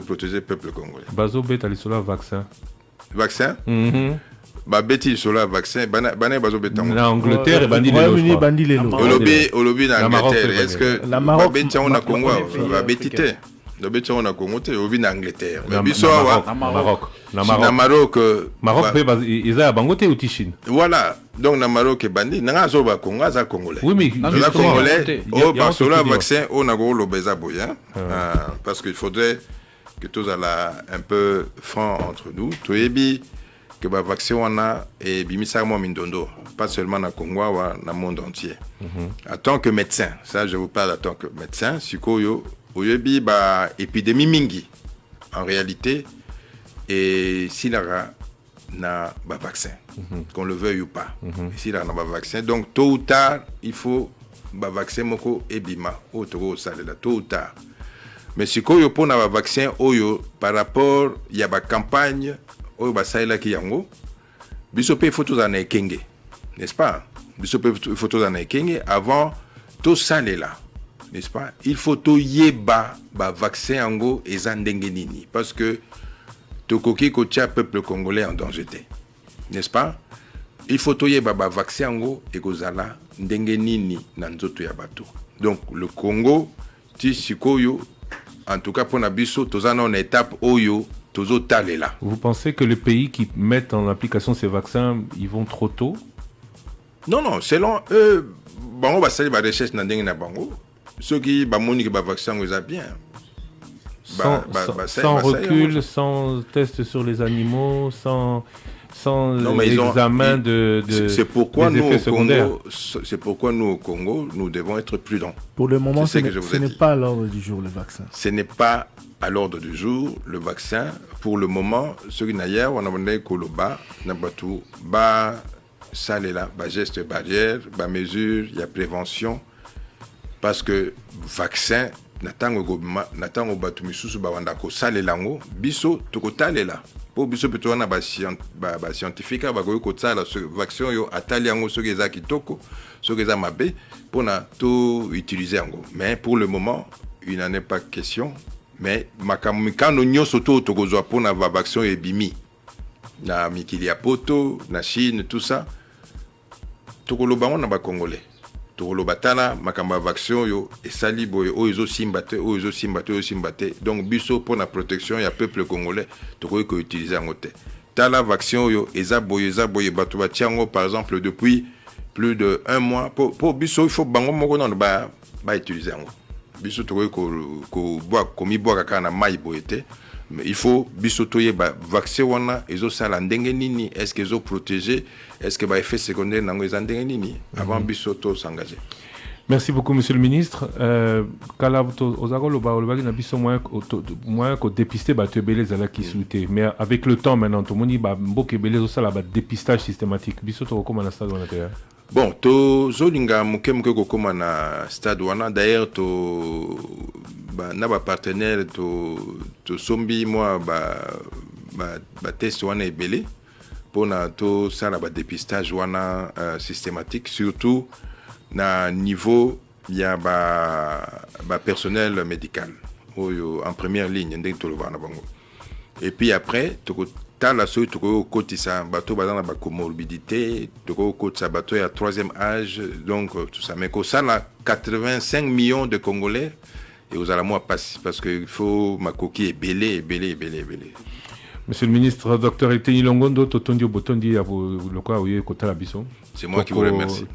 protéger peuple congolais. Bazo beta lisola vaccin ba beti lisola vaccin bana bazo beta na Angleterre bandi lelo olobi na Angleterre est-ce que la Maroc beti on a Congo ba betité le beti on a Congo te olobi na Angleterre mais biso na Maroc ils a bangote ou Tichine. Voilà. Donc na Maroc et bandi na zo ba Congo za congolais. Oui mais les congolais au Barcelone vaccin on a go lo beza boya parce qu'il faudrait que tous alla un peu franc entre nous. Toyebi que ba vaccin on a et bimisa mo mindondo pas seulement na Congo wa na monde entier. En tant que médecin, ça je vous parle en tant que médecin, sikoyo oyebi ba épidémie mingi en réalité et s'il y a un vaccin, qu'on le veuille ou pas, s'il y a un vaccin, donc tôt ou tard, il faut ba vaccin moko ebima o toko salela tôt ou tard. Mais sikoyo pona ba vaccin oyo par rapport ya ba campagne oyo ba salela ki yango biso pe photos na ekenge, n'est-ce pas? Biso pe photos na ekenge avant to salela, n'est-ce pas? Il faut to yeba ba vaccin yango eza ndenge nini parce que tokoki ko tia peuple congolais en danger, n'est-ce pas? Il faut toyer baba vaccin yango ekozala ndenge nini na nzoto ya bato. Donc le Congo ti sikoyo en tout cas pour na biso tozana en étape oyo tozo talela. Vous pensez que les pays qui mettent en application ces vaccins, ils vont trop tôt? Non, selon eux, bango ba sali ba recherche na ndenge na bango, ceux qui ba moni que ba vaccin eza bien. Sans recul, sans test sur les animaux, sans examen de c'est pourquoi des effets secondaires. C'est pourquoi nous au Congo, nous devons être prudents. Pour le moment, ce n'est pas à l'ordre du jour le vaccin. Ce n'est pas à l'ordre du jour le vaccin. Pour le moment, ce qui n'ailleurs, on a demandé Koloba, Nabatou, ça là, geste barrière, mesure, il y a prévention, parce que vaccin. Natango batu misusu ba wanda ko sale lango biso toko talela po biso peto na ba scientifique ba ko ko tsala ce vaccin yo atali yango so geza kitoko so geza mabe pona to utiliser yango, mais pour le moment il n'en est pas question. Mais makamikano nyoso to toko zo pona va vaccin ebimi na mikili ya poto na Chine tout ça toko lo bango na ba congolais tokolo batala makamba vaccin yo esali boye oyo simbate donc biso pour la protection ya peuple congolais tokoki ko utiliser yango te tala vaccin yo eza boye bato batiango par exemple depuis plus de 1 mois pour biso il faut bango moko non ba utiliser yango biso tokoki ko boire komi boire kaka na mai boye te. Mais il faut bisotoyer vaccin wana ezo sala ndenge nini, est-ce que ezo protéger, est-ce que effet secondaire nango eza ndenge nini avant bisoto s'engager. Merci beaucoup monsieur le ministre. Kala ozakolo ba olobaki na biso moyen ko dépister ba tebele zala ki souté, mais avec le temps maintenant to moni ba mboke bele zo sala ba dépistage systématique bisoto ko koma na stade wana te. Bon, to zolinga muke ko koma na stade wana d'ailleurs to na ba partenaire to sombi moi ba test wana ebele pona to sala ba dépistage wana systématique surtout na niveau ya ba personnel médical oyo en première ligne ndenge to lobana bango. Et puis après to tala so to kotisa bato bazana ba comorbidité to kotisa bato ya 3e âge, donc tout ça, mais ko sala 85 millions de Congolais et aux alamoi parce qu'il faut ma coquille belé. Monsieur le ministre, Dr Eteni Longondo, Totondio Botondi, c'est moi qui vous remercie.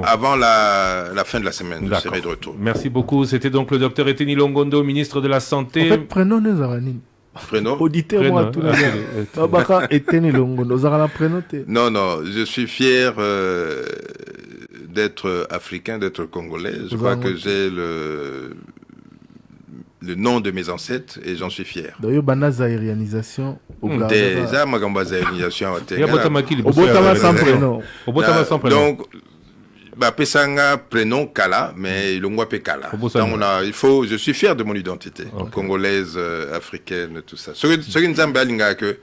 Avant la fin de la semaine, je serai de retour. Merci beaucoup. C'était donc le Dr Eteni Longondo, ministre de la Santé. En fait, prénom nous Zaranine. Prénom Auditeur-moi tout le monde. Baka Eteni Longondo, Zarana prénom. Non, je suis fier d'être africain, d'être congolais. Je crois que j'ai le nom de mes ancêtres et j'en suis fier. D'ailleurs, banaza aérianisation. Déjà, ma gambaza aérianisation. Donc, pesanga prénom Kala, mais il pe Kala. Donc je suis fier de mon identité congolaise, africaine, tout ça. Ce qui nous a que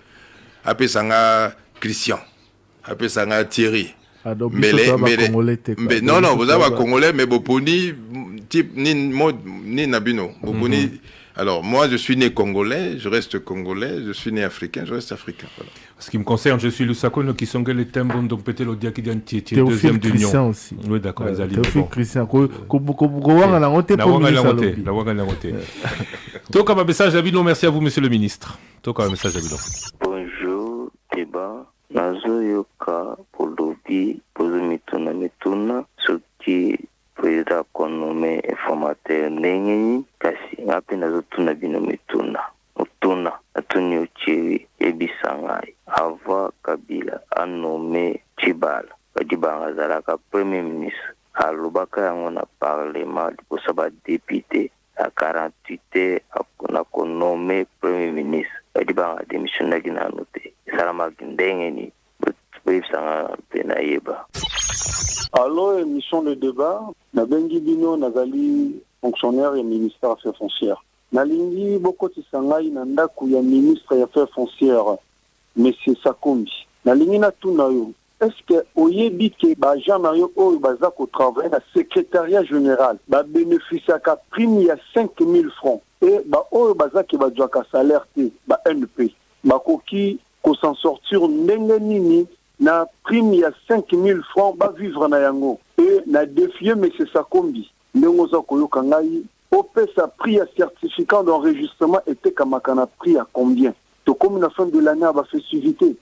pesanga Christian, pesanga Thierry. Non, vous avez un Congolais, mais Boponi, type ni Nabino. Boponi. Alors, moi, je suis né Congolais, je reste Congolais, je suis né Africain, je reste Africain. Voilà. Ce qui me concerne, je suis Lusako, qui sont les Tembon, donc peut-être le Diakidian Tietie, deuxième d'union. Aussi. Oui, d'accord, les alliés. Théophile Christian, Toka message d'Abidon, merci à vous, monsieur le ministre. Toka message d'Abidon. Bonjour, débat. Nazoyoka polobi pozo mituna soki président konome informateur ndenge kasi ngapi nazotuna bino mituna atuni uchiwi ebisangai ava Kabila anome Chibala badibanga zalaka premier ministre alobaka yango na parlement liboso ba député à 48 heures na konome premier ministre badibanga démissionnaki na note salama ndenge ni bibsanga pena yeba Alors, émission de débat, Nabengi Bino, Nazali, fonctionnaire et ministère des Affaires foncières. Nalingi, beaucoup de sangai, Nandaku, ya ministre des Affaires foncières, M. Sakombi. Nalingi na tunayo. Est-ce que oyebi ke ba Jean-Marie Oyo bazako travaille na secrétariat général, ba bénéficie à prime ya 5 000 francs et ba Oyo bazaki ba djaka salaire te, ba NP. Ba koki ko s'en sortir ndenge nini na prime ya 5 000 francs ba vivre na yango et na défier M. Sakombi. Ndenge za koyoka ngai opesa prix à certificat d'enregistrement était kamakana prix à combien? Comme la fin de l'année à la festivité,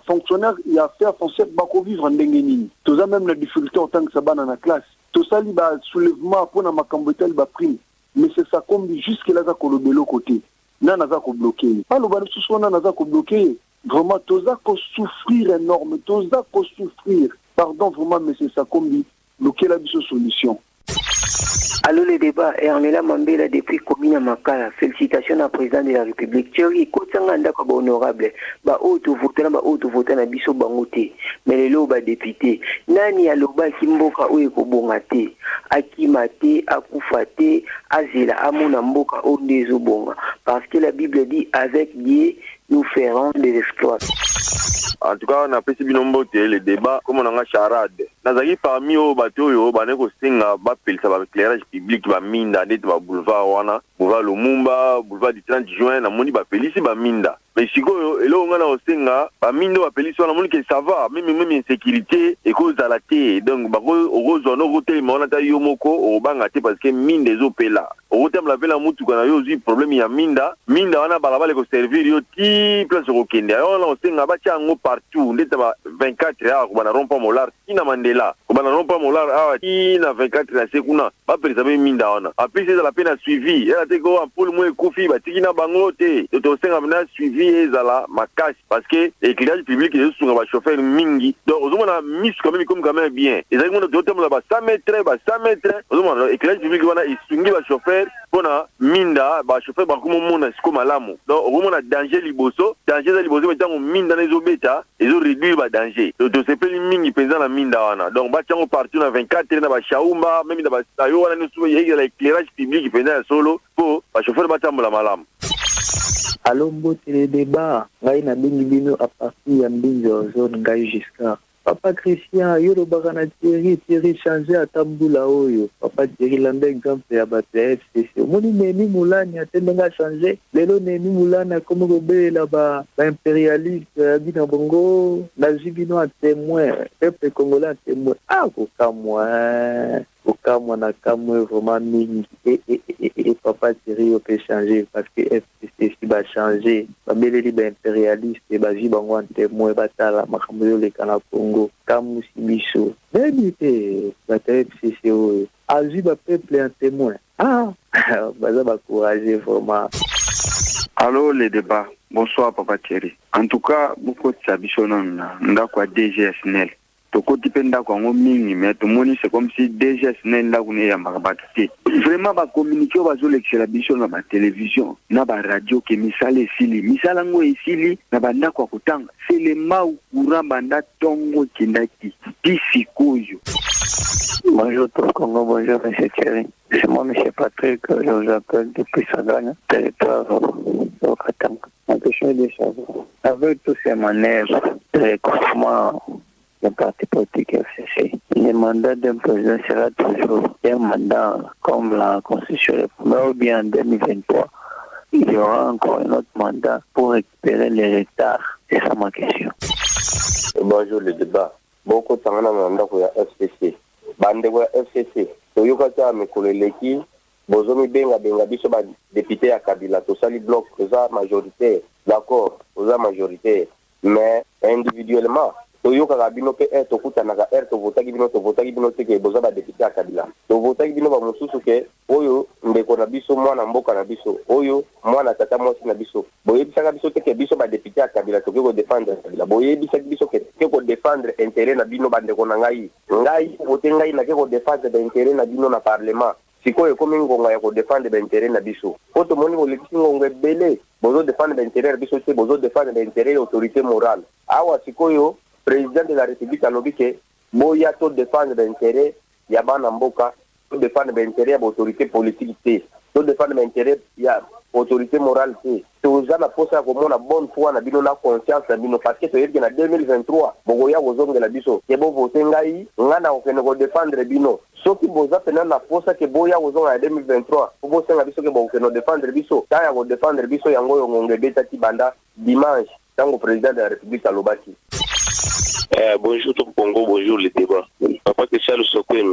fonctionnaire et affaires foncières bako vivre en dengenini. Tout ça même la difficulté en tant que ça dans la classe. Tout ça li ba soulèvement pour na makambotel ba prime. Mais c'est ça comme jusque là za ko le belo côté. Na za ko bloquer. Pas le ba sous na za ko bloquer. Vraiment tout ça ko souffrir énorme, tout ça ko souffrir. Pardon vraiment mais c'est ça comme bloquer la solution. Allô, le débat, Ernela Mambela depuis commune Makala. Félicitations à président de la République. Thierry, Kotsanganda Kaba honorable. Ba auto voter na biso bangote. Mais les loba député. Nani aloba kimboka oye kobongate. Akimate, akufate, azela, amona mboka ondezo bonga. Parce que la Bible dit, avec Dieu, nous ferons des exploits. En tout cas, on a apprécié le débat comme on a un charade. Nazaki parmi eux, bateau, baneko singa, bapel ça va éclairage public, ba minda, net ba boulevard wana, boulevard Lumumba, boulevard du 30 juin, na moni ba pelisi ba minda. Mais si go, elo on a osenga, ba minda ba pelisi wana moni que ça va, même insécurité et cause à la terre. Donc ba go zone rotel mais on a ta yomoko au bangate parce que mine des opela. Au terme la pela mutu kana yo aussi problème ya minda wana balabala ko servir yo ti place ko kende. On a osenga ba tiango partout, ndeta ba 24 heures ko bana rompa molar ina mandela. Ko bana rompa molar ah ina 24 na sekuna. Ba pelisa ba minda wana. Après c'est la peine suivi. Elle a été ko pour moi kofi ba tikina bango te. To osenga na suivi ezala makasi parce que l'éclairage public est sur un chauffeur mingi donc aux hommes on a mis quand même bien et ça on doit terme là 100 mètres aux hommes l'éclairage public on a isungi ba chauffeur bona minda ba chauffeur ba comme mona siko malamu donc aux hommes on a danger liboso mais tant minda les obeta ils ont réduit ba danger donc c'est pas mingi pendant la minda wana donc ba tango partout na 24 na ba shauma même na ba tayo wana nous souye l'éclairage public pendant solo pour ba chauffeur ba tambola malamu. Allô, le débat, ngai na bengi bino à partir ya mbinzo zone ngai jusqu'à Papa Christian, yoro bagana Thierry changé à Tambula oyo. Papa Thierry landa exemple ya bato ya FCC. Moni neni mulani atendenga changé. Lelo neni mulani comme robela ba impérialiste bina bongo nazibino a témoin. Peuple congolais a témoin. Ah Okamwa na kamwe vraiment mingi et Papa Thierry peut changer parce que FCC si va changer ba beleli ba impérialiste et ba vi bango en témoin batala makambo yo le kana Congo kamu sibiso débité ba FCC o azi ba peuple en témoin baza ba courageux vraiment. Allô les débats, bonsoir Papa Thierry. En tout cas beaucoup de sabiso non ndakwa DGSNL toko dipenda kwa mingi mais tout monde c'est comme si DGS nenda kune ya makabati vraiment ba communiquer ba zo l'excella biso na ba télévision na ba radio ke misala ngo esili na banda kwa kutanga c'est le mau courant banda tongo kindaki disikoyo. Bonjour tout le Congo, bonjour M. Thierry. C'est moi M. Patrick, je vous appelle depuis Sagana, territoire au Katanga. Ma question est de savoir, avec tous ces manèges de recrutement le parti politique FCC. Le mandat d'un président sera toujours un mandat comme la Constitution républicaine ou bien en 2023. Il y aura encore un autre mandat pour récupérer les retards. C'est ça ma question. Bonjour le débat. Beaucoup de temps mandat pour la FCC. Bande pour la FCC. Toyoka ta mekoleleki. Bozomi benga biso ba député à Kabila. Tosali bloc oza majoritaire. D'accord, oza majoritaire. Mais individuellement toyoka kabino pe to kutanaka to votaki bino te ke boza ba député à Kabila to votaki bino ba mususu ke oyo ndeko na biso mwana mboka na biso oyo mwana tata mwasi na biso boyebisaka biso te ke biso ba député à Kabila to ko défendre Kabila boyebisaka biso ke ko défendre intérêt na bino bandeko na ngai vote ngai na ke ko défendre intérêt na bino na parlement sikoyo komi ngonga ya ko défendre intérêt na biso oto moni ko lekisi ngonga belé bozo défendre intérêt na biso te bozo défendre intérêt autorité morale awa sikoyo président de la République alobi ke boya to défendre l'intérêt ya bana mboka, to défendre l'intérêt ya autorité politique te, to défendre l'intérêt ya autorité morale te. Toza na posa comme na bonne foi na bino na conscience na bino parce que to yeki na 2023 bogoya bozonge la biso ke bo voter ngai ngana okene ko défendre bino. Soki boza pena na posa ke boya bozonga na 2023 bo senga biso ke bo okene défendre biso ta ya ko défendre biso yango yo ngonge beta ti banda dimanche tango président de la République alobaki. Bonjour tout Congo, bonjour les débats. Papa que Charles Sokwem.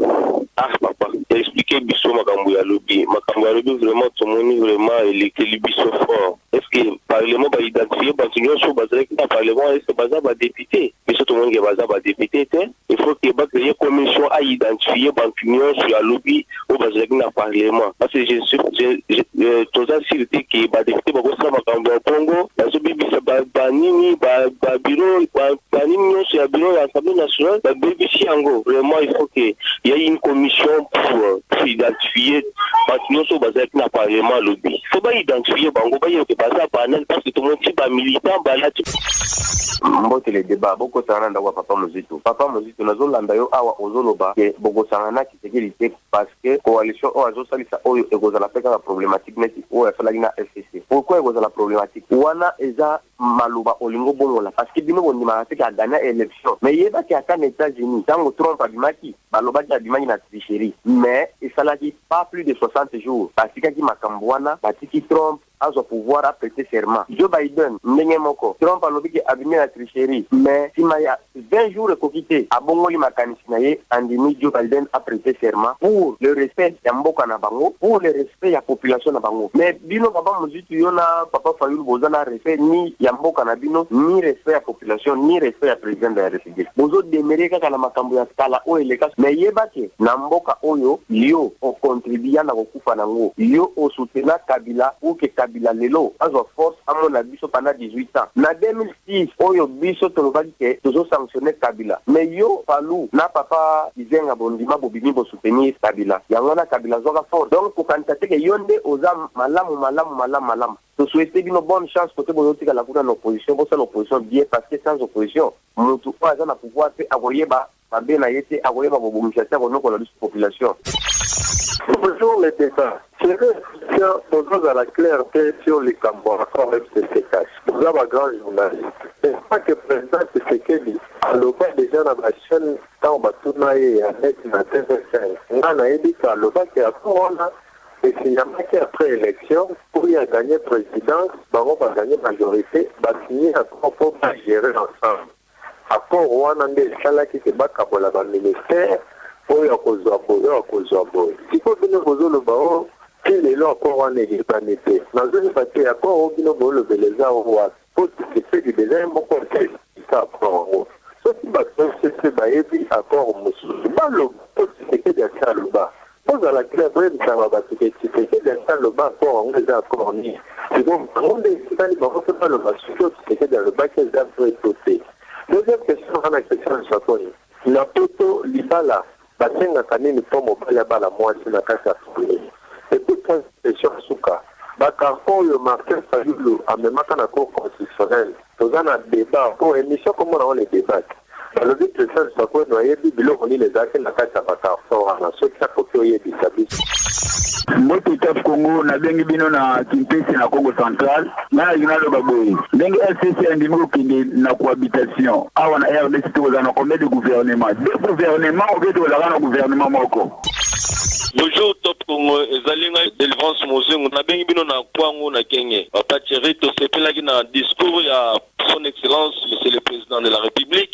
Ah papa, j'ai expliqué biso makambo ya lobby. Makambo ya lobby vraiment tout le monde vraiment il est biso fort. Est-ce que parlement va identifier parce que nous sommes basés dans parlement est-ce que baza va député. Biso tout le monde baza va député. Il faut que ba créer commission à identifier banquinion sur la lobby au basé dans parlement. Parce que je suis tout ça sûr que ba député ba ko sa makambo ya Congo, ba so bibi sa ba nini ba bureau ba nini sur bureau de l'Assemblée nationale, la BBC Ango, vraiment il faut qu'il y ait une commission pour identifier parce que nous sommes basés dans le Parlement lobby. Il faut pas identifier Bango, il faut pas ça panel parce que tout le monde est militant, là. Mbote le débat, beaucoup s'en a Papa Mozito. Papa Mozito, nous avons l'endayo awa ozoloba que beaucoup s'en a qui sécurité parce que coalition o azo salisa oyo egoza la peka la problématique neti o ya fala na FCC. Pourquoi egoza la problématique? Wana eza maluba olingo bongola parce que bino bondi ma peka gagner élection. Mais yeba ki ata États-Unis, tango Trump abimaki, baloba ki abimaki na tricherie. Mais esalaki pas plus de 60 jours. Parce que ki makambwana, batiki Trump azo pouvoir à prêter serment. Joe Biden, ndenge moko. Trump alobi ki abimi la tricherie. Mais si maya 20 jours kokité, abongoli makanisi na ye, andimi Joe Biden a prêté serment pour le respect ya mboka na bango, pour le respect ya population na bango. Mais bino Papa Mozitu yona Papa Fayulu bozana respect ni ya mboka na bino, ni respect ya population, ni respect ya président de la République. Bozo demere kaka na makambo ya skala o eleka. Mais yebake na mboka oyo yo o contribuer na kokufa nango. Yo o soutenir Kabila ou que Kabila lelo azo force amona biso pendant 18 ans. Na 2006 oyo biso tolobaki ke tozo sanctionner Kabila. Mais yo Falou na Papa Izenga bondima bobimi bo soutenir Kabila. Yango na Kabila zoka force. Donc ko kantate ke yonde oza malamu. To souhaiter une bonne chance côté bozotika la kuna l'opposition, bo l'opposition bien parce que sans opposition, mutu o aza na pouvoir pe agoyeba babe na yete agoyeba bobomisha ta kono ko la population. Bonjour les débats. Je veux poser à la clarté sur les camps encore FCCK. Nous avons un grand journaliste. Et pas que le président Tshisekedi a le pas déjà dans la chaîne tant Batunaye et avec la TV5. On a dit qu'à le pas qu'il y a Corona et s'il y a marqué après élection pour y gagner présidence, on va gagner majorité, va signer un propos pour gérer ensemble. Après, on a des salles qui se battent pour la ministère. Oyo akozwa boy. Siko bino bozolo bao lelo akoro wana ebanete. Nazoni bate akoro bino bolo beleza owa. Poti sepedi beleza moko te ita akoro. Soki bato sese bayebi akoro mususu. Balo poti sepedi akaloba. Poza la claire bisanga bato ke sepedi akaloba akoro ngeza akoro ni. Siko ngonde sikani bakoto baloba siko sepedi akaloba keza tote. Deuxième question ana question de Sakoni. La poto libala basenga kanini po mobali ya bala mwasi na kati ya famille. Écoute une question suka. Bakarpo oyo Martin Fayulu amemaka na cour constitutionnelle. Toza na débat pour émission comme on a les débats. balobi président Sakoni ayebi biloko nini ezalaki na kati ya bakarton wana soki akoki oyebisa biso. Moto Tap Congo na bengi bino na Kimpesi na Congo Central na naloba boye ndenge FCC andimi kokende na cohabitation awa na RDC toza na combien de gouvernement deux gouvernements ou bien toza na gouvernement moko. Bonjour Top Congo ezalinga délivrance mozengo na bengi bino na kwango na Kenya papa Thierry to sepelaki na discours ya son excellence monsieur le président de la République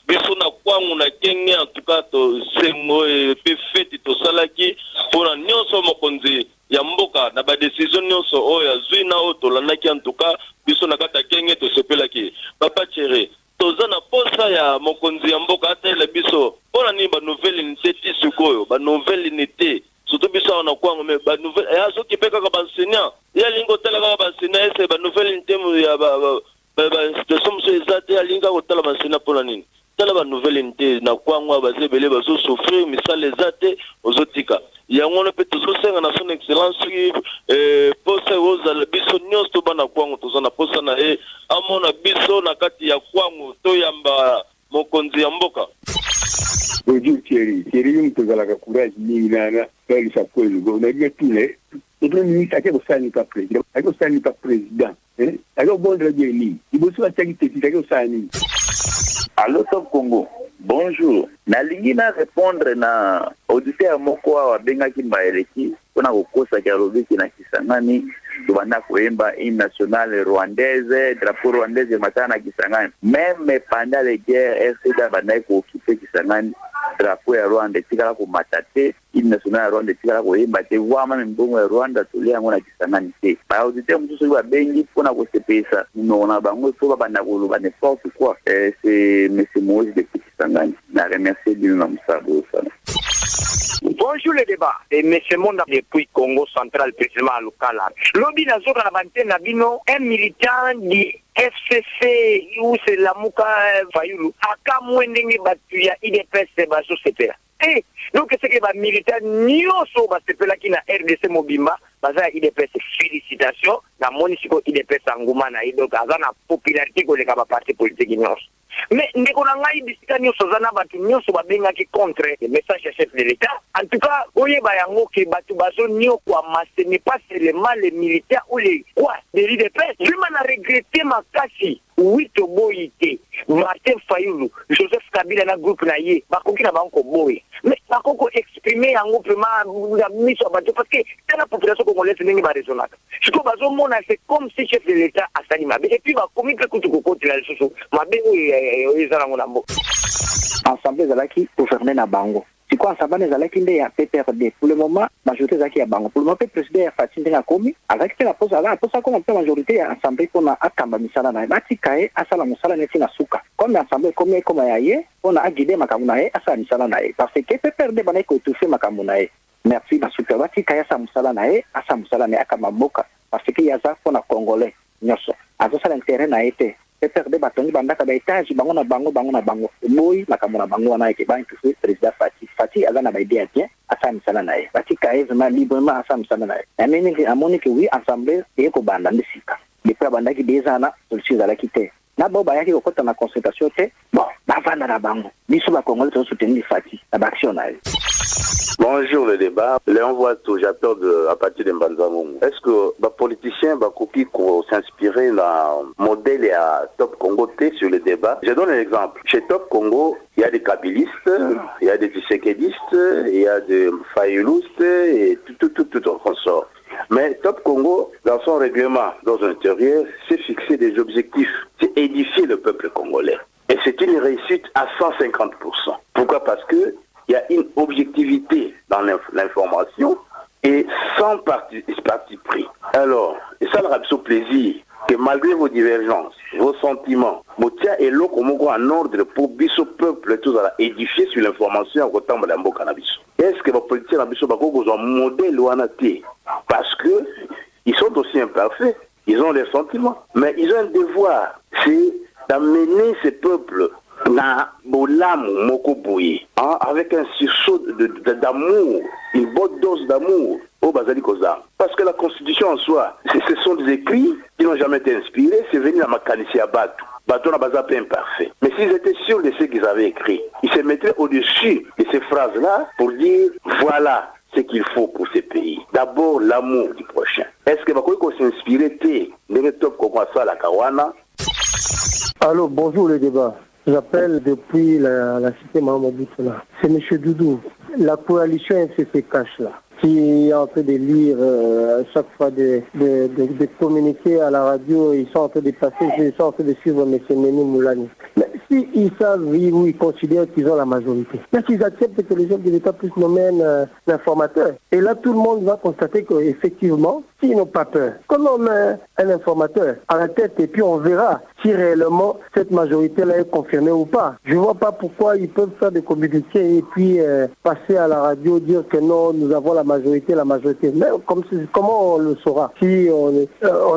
biso na kwango na Kenya en tout cas to sengo e pe fete to salaki pona nyonso mokonzi ya mboka na ba décision nyonso oyo azwi na oto lanaki en tout cas biso na kata Kenya to sepelaki papa Thierry toza na posa ya mokonzi ya mboka atele biso pona ni ba nouvelle unité tisukoyo ba nouvelle unité surtout biso na kwango me ba nouvelle ya so kipeka ka ba enseignant ya lingo tala ka ba enseignant ese ba nouvelle unité ya ba situation so ezate ya linga ko tala ba enseignant pona nini tala ba nouvelle unité na kwango bazebele bazo souffrir misale ezate ozotika yango no pe tozo senga na son excellence posa oza biso nyonso bana kwango tozo na posa na amona biso na kati ya kwango to yamba mokonzi ya mboka. Bonjour Thierry. Thierry, nous avons la courage, nous avons fait le chapeau, nous avons tout les. Le premier ministre, il n'y a pas président. Il n'y a pas président. Il n'y a pas bon radio. Il n'y a pas Allô, Top Congo. Bonjour. Nalingi na répondre na auditeur moko wa benga kimbaeleki kuna kokosa kia lobiki na Kisangani tubanda kuimba hymne nationale rwandaise drapeau rwandaise matana Kisangani même pendant les guerres RCD banda ko occuper Kisangani drapeau ya Rwanda tikala ko matate hymne nationale Rwanda tikala ko imba te wama mbongo ya Rwanda tulia ngona Kisangani te ba auditeur mtuso wa bengi kuna ko sepesa nona bango so banda ko loba ne force quoi c'est monsieur Moïse de Kisangani na remercier du nom Sabo. Bonjour le débat. Et M. Monda depuis Congo central, précisément à Lukala. Lobby na zora la na bino, un militant du FCC, ou c'est la Mouka Fayulu, aka mwendenge batu ya IDPS baso sepela. Donc c'est que les militaires nyoso ba sepela ki na RDC Mobimba, baza IDPS félicitations, na monisiko IDPS Anguma na donc aza na popularité ko le ka ba parti politique nyoso. Mais ndeko na ngai bisika nyoso zana batu nyoso babengaki contre le message du chef de l'État. En tout cas, oye ba yango ke batu bazo nyo kwa masse n'est pas seulement les militaires ou les quoi, les IDPS. Je m'en a regretté makasi. Oui to boyité. Martin Fayulu, Joseph Kabila na groupe na ye, bakoki na banko boy. Mais bakoko exprimer yango vraiment la mise sur bateau parce que la population congolaise n'est pas raisonnable. Ce que bazo mona c'est comme si chef de l'État a sali mabe et puis ba komi pe kutu kokoti la soso. Mabe ezala ngona mbo. Ensemble zalaki gouverner na bango. C'est quoi ensemble zalaki nde ya PPRD. Pour le moment majorité zaki ya bango. Pour le moment président ya Fatinde na komi avec la pose là pour ça qu'on a majorité ya ensemble qu'on a akamba misala na bati kae asala musala neti na suka. Comme ensemble comme yaye on a guidé makambo na ye asala misala na ye parce que PPRD bana ko toucher makambo na ye. Merci na suka bati kae asala musala na ye asala musala na akamba boka parce que yaza pour na congolais nyoso. Azo sala intérêt na été PPRD batongi bandaka ba étage bango na bango boy makambo na bango na ke ba intufu président Fati azana ba idée bien asa misala na ye bati kae zema librement asa misala na ye na nini amoni que oui ensemble et ko banda ndisika depuis bandaki dezana solution za la quitter na bo ba yaki ko kota na consultation te bon ba vanda na bango biso ba congolais to soutenir Fati na ba action na ye. Bonjour le débat. Léon Voitou, j'appelle à partir de Mbanzamou. Est-ce que les politiciens vont s'inspirer dans le modèle à Top Congo T sur le débat? Je donne un exemple. Chez Top Congo, il y a des kabilistes, il y a des tshisekidistes, il y a des fayoulistes et tout en ressort. Mais Top Congo, dans son règlement, dans l'intérieur, s'est fixé des objectifs. C'est édifier le peuple congolais. Et c'est une réussite à 150%. Pourquoi? Parce que il y a une objectivité dans l'information et sans parti pris. Alors, et ça leur a fait plaisir que malgré vos divergences, vos sentiments, Motia et l'eau comme en ordre pour biso peuple tous à édifier sur l'information en temps de la cannabis. Est-ce que vos politiciens ont un modèle ou un athée? Parce que ils sont aussi imparfaits, ils ont des sentiments, mais ils ont un devoir, c'est d'amener ces peuples na bolamu moko boye avec un sursaut d'amour, une bonne dose d'amour au bazali koza. Parce que la constitution en soi, ce sont des écrits qui n'ont jamais été inspirés, c'est venu à Makanisi à Batou. Batou n'a pas été imparfait. Mais s'ils étaient sûrs de ce qu'ils avaient écrit, ils se mettraient au-dessus de ces phrases-là pour dire voilà ce qu'il faut pour ces pays. D'abord, l'amour du prochain. Est-ce que Bakoiko s'inspirait de Top Congo à la Kawana? Allô, bonjour le débat. J'appelle depuis la cité Mahamadou. C'est M. Doudou. La coalition FCC cache là, qui est en train de lire chaque fois des communiqués à la radio, ils sont en train de passer, ils sont en train de suivre M. Néni Moulani. Mais s'ils savent, oui, ils considèrent qu'ils ont la majorité. Mais s'ils acceptent que les chefs de l'État puissent nommer un informateur. Et là, tout le monde va constater qu'effectivement, s'ils n'ont pas peur, qu'on nomme un informateur à la tête et puis on verra si réellement cette majorité-là est confirmée ou pas. Je ne vois pas pourquoi ils peuvent faire des communiqués et puis passer à la radio, dire que non, nous avons la majorité. Mais comment on le saura si on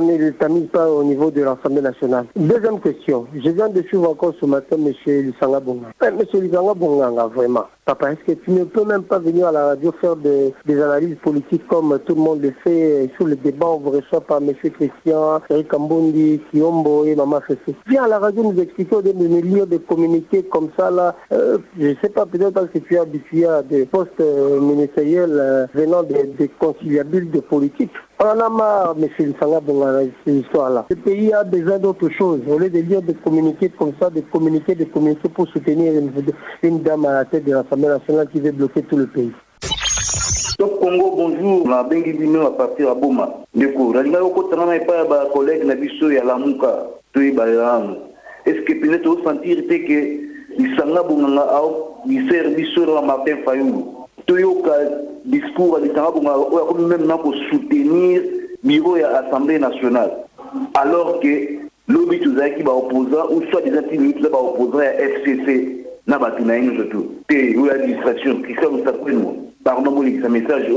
ne tamise pas au niveau de l'Assemblée nationale? Deuxième question. Je viens de suivre encore ce matin M. Lisanga Bonga. M. Lisanga Bonga, vraiment. Papa, est-ce que tu ne peux même pas venir à la radio faire des analyses politiques comme tout le monde le fait sur le débat? On vous reçoit par M. Christian, Eric Kambondi, Kiombo et Maman Fessé. Viens à la radio nous expliquer au début de lire des communiqués comme ça là. Je ne sais pas, peut-être parce que tu es habitué à des postes ministériels venant des conciliabules de politique. On en a marre, M. Lissanga, dans cette histoire-là. Le pays a besoin d'autre chose. Au lieu de lire des communiqués comme ça, des communiqués pour soutenir une dame à la tête de l'Assemblée nationale qui veut bloquer tout le pays. Top Congo, bonjour. La bengi bino à partir à Boma. Deko, ralinga yoko tangana pas ba collègue na biso ya lamuka. Toi ba yamu. Est-ce que peut-être vous sentir que Lissanga bunganga au biser biso la Martin Fayulu. Toyoka discours à Lissanga bunganga ou même na pour soutenir bureau ya Assemblée nationale. Alors que lobby tuzaki ba opposant ou soit des activistes ba opposant à FCC na batina ino surtout. Et ou la distraction qui sont ça nous. Pardon pour les messages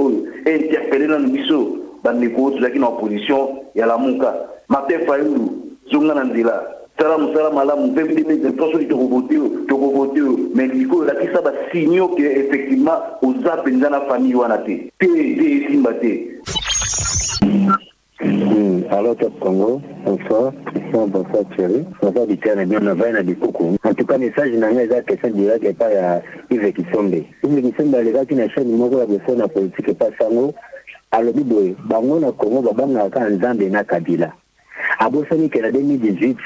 interpellé dans le biseau dans les cours qui sont en opposition il y a la Mouka Martin Fayulu Zonga Nandela salam alam 2023 to voter mais il faut la qui ça va signer que effectivement aux appels dans la famille wanate té simbate. Alors, Top Congo, bonsoir, Thierry. Bonsoir, Bitiane, bien, on va y coucou. En tout cas, message, il y a une question directe et pas à Yves Kisombe. Yves Kisombe, les gars qui n'ont pas de la politique et pas sango, alors, Biboy, Bango na Congo, Babanga, Nzambe na Kabila. À Bossani, qui en 2018,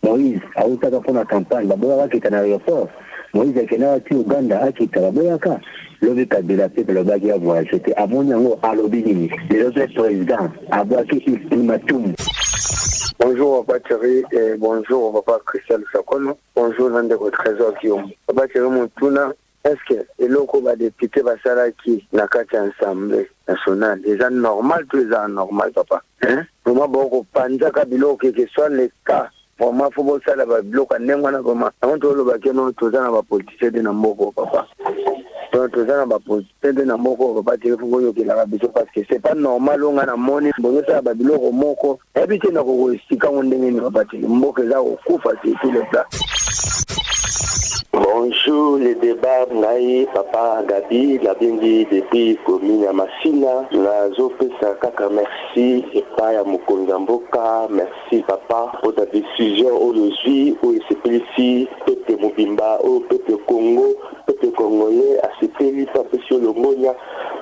Moïse, a eu la campagne, Baboya qui est en aéroport. Moïse a été au Uganda, qui est à Baboyaka. Le Kabila, c'est le bagage à voyager. C'était à Monyango, à l'Obini. Le autres présidents, à Boaki, il m'a tout. Bonjour, Papa Thierry, et bonjour, Papa Christian Sakono. Bonjour, Nandeko Trésor Guillaume. Papa Thierry Moutuna, est-ce que les locaux va député Basala qui n'a qu'à l'Assemblée nationale? Les gens normal, tous les gens normal, papa. Hein? Comment beaucoup Panza Kabilo, que ce soit les cas. Vraiment, il faut que ça va bloquer. Avant tout, le baquet, nous, tous les gens, politiciens de Namoko, papa. Donc, tous les gens, politiciens de Namoko, papa, il faut que la rabiso, parce que c'est pas normal, on a la monnaie, bon, ça va bloquer au Moko. Habitez, nous, si quand on est papa, Moko, là, au coup, c'est tout le plat. Bonjour, les débats, Naï, Papa, Gabi, la Bengi, depuis commune à Massina, la Zopesa Kaka, merci, et pas à Mukondamboka, merci, Papa, pour ta décision aujourd'hui, où il se ici, Peuple Mobimba, au Peuple Congo, Peuple Congolais, à ce pays, Papa sur le Monia,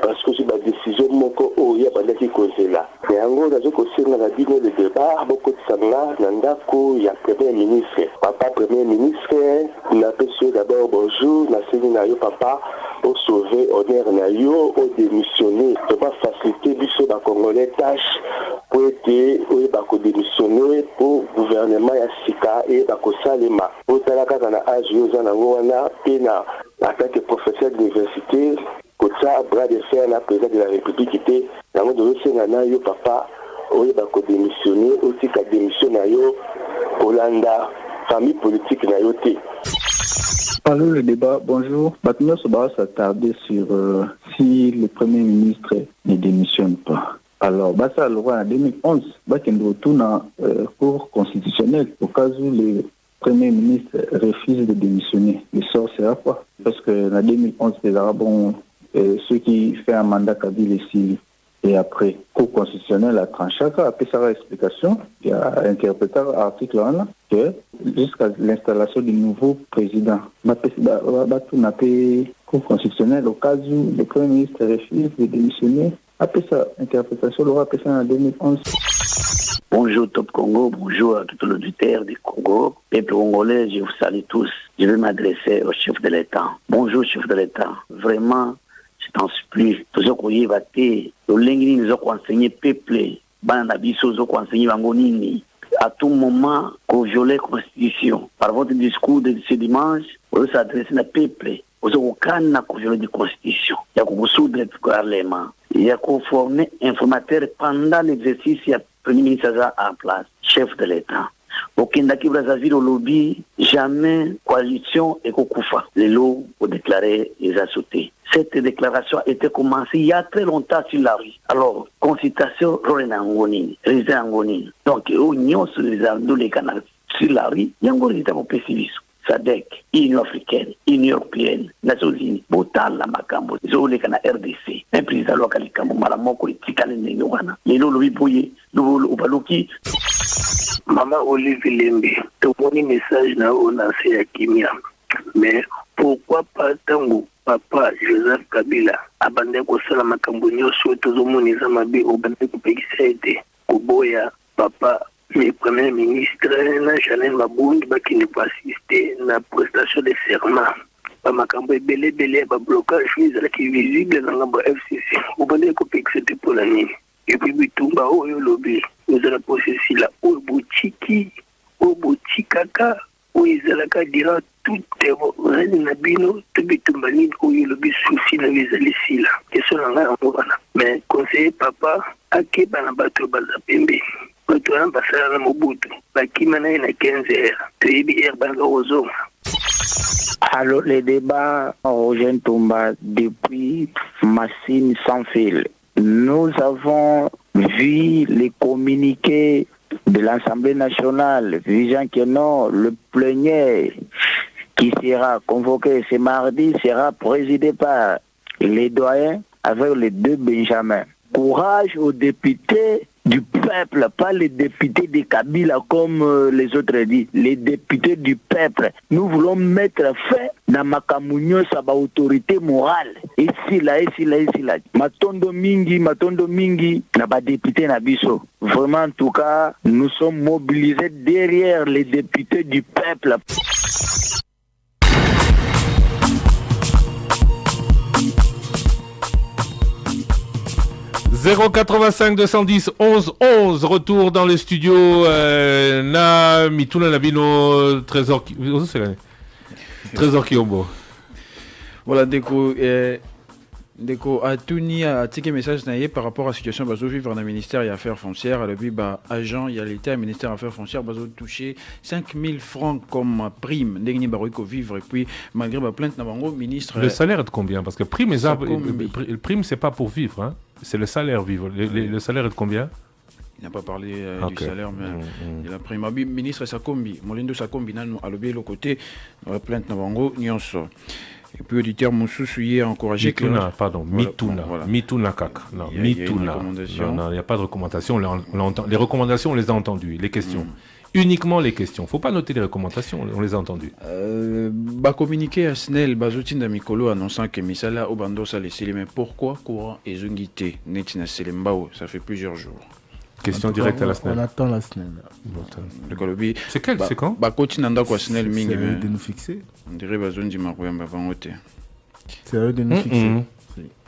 parce que c'est ma décision, mon corps, oh, il y a pas de cause là. Et en gros, dans ce côté, on a dit le débat, beaucoup de sangla, Nandako, il y a Premier ministre, Papa, Premier ministre, on a d'abord bonjour, merci Nayo Papa, pour sauver honneur Nayo, pour démissionner, pour pas faciliter biso ba Congolais tâche, pour être démissionner pour gouvernement ya Sika et ba Kosalema. Pour talaka na âge yoza na ngwana pena en tant que professeur d'université, kotsa bras de fer na président de la République était na mo de senga Nayo Papa, oye ba ko démissionner, aussi ka démission Nayo Hollanda, famille politique Nayo té. Allô, le débat, bonjour. Maintenant, ce va s'attarder sur si le Premier ministre ne démissionne pas. Alors, ça, le roi en 2011, il retourne en cour constitutionnelle au cas où le Premier ministre refuse de démissionner. Le sort sera quoi? Parce que en 2011, les Arabes ont ceux qui font un mandat Kabila ici. Et après, cour constitutionnelle a tranché, après sa explication, il a interprété l'article 1 que jusqu'à l'installation du nouveau président, cour constitutionnelle, au cas où le Premier ministre refuse de démissionner, après sa interprétation, l'aura appelé ça en 2011. Bonjour Top Congo, bonjour à tout l'auditeur du Congo. Peuple congolais, je vous salue tous. Je vais m'adresser au chef de l'État. Bonjour chef de l'État. Vraiment, je t'en supplie, toujours qu'on y va te, le lingini nous a enseigné peuple, bana biso nous a enseigné bangonini. À tout moment, qu'on viole la constitution. Par votre discours de ce dimanche, vous s'adressez au peuple. Vous avez qu'on viole la constitution. Il y a qu'on soudre le parlement. Il y a qu'on former informateur pendant l'exercice, il y a le Premier ministre en place, chef de l'État. Au Kendaki Brazzaville, au lobby, jamais coalition et Kokufa. Les lots ont déclaré les assautés. Cette déclaration a été commencée il y a très longtemps sur la rue. Alors, consultation, Rorenangoni, résident Angoni. Donc, union sur les canaux sur la rue, il y a encore des états pour pessimisme. SADC, Union africaine, Union européenne, Nations unies, Botal, la Makambo, Zoleka na RDC, un président local Kambo, Malamoko, Tikale Nengowana, les Lolo Boye, Lolo Ubaloki. Maman Olive Lembe, ton message n'a pas à Kimia. Mais pourquoi pas tango papa Joseph Kabila abandonne kosala makambo nyonso tozomoniza mabe obandeki kopekisa ete koboya papa le premier ministre na Janel Mabungi bakini koassiste na prestation de serment bamakambo ebele ba blocage ezalaki visible na ngambo FCC obandeki kopekisa ete mpona nini epuis bitumba oyo lobi ezala posesi la oyo botikaka oyo ezalaka dira toute reine na bino tobitumba nini oyo lobi susi na ezali sila question na ngai yango wana mais conseiller papa akeba na bato baza pembe bato wana basala na mobutu bakima na ye na 15 heures toyebi heure banga kozonga. Alors, les débats, Roger Tomba, depuis Massine sans fil, nous avons vu les communiqués de l'Assemblée nationale visant que non, le plénière qui sera convoqué ce mardi sera présidé par les doyens avec les deux Benjamins. Courage aux députés du peuple, pas les députés de Kabila comme les autres disent, les députés du peuple. Nous voulons mettre fin dans Makamunyo Saba autorité morale. Ici là. Matondo mingi, na ba député na biso. Vraiment en tout cas, nous sommes mobilisés derrière les députés du peuple. « 085 210 11 11 » retour dans le studio na mituna nabino Trésor Kiombo. Voilà, Deko Atuni a tiré message par rapport à la situation bazo vivre dans le ministère des Affaires foncières. Le agent, il y a l'État, le ministère des Affaires foncières, bazo touché 5 000 francs comme prime. Dernier baroïco vivre et puis malgré ma plainte, ministre. Le salaire est de combien? Parce que le prime c'est pas pour vivre, hein? C'est le salaire vivre. Le salaire est de combien? Il n'a pas parlé du salaire, mais il a pris ma ministre Sakombi, Molindo Sakombi, nous à l'autre côté, la plainte Nabango, Nyonso. Et puis auditeur Moussou y est encouragé. Mituna, pardon, Mituna. Mituna Kak. Non, Mituna. Non, il n'y a pas de recommandation. Les recommandations, on les a entendues. Les questions. Uniquement les questions. Il ne faut pas noter les recommandations, on les a entendues. Communiqué à SNEL, Bazotin Damikolo annonçant que Misala Obando ça laissé mais pourquoi courant et Zungité Netina Selembao, ça fait plusieurs jours. Question directe à la SNEL. On attend la SNEL. C'est quel? C'est quand? Bakotinanda quoi SNEL Ming. C'est à eux de nous fixer. On dirait Bazon di Marouyamba Vangote. C'est à eux de nous fixer.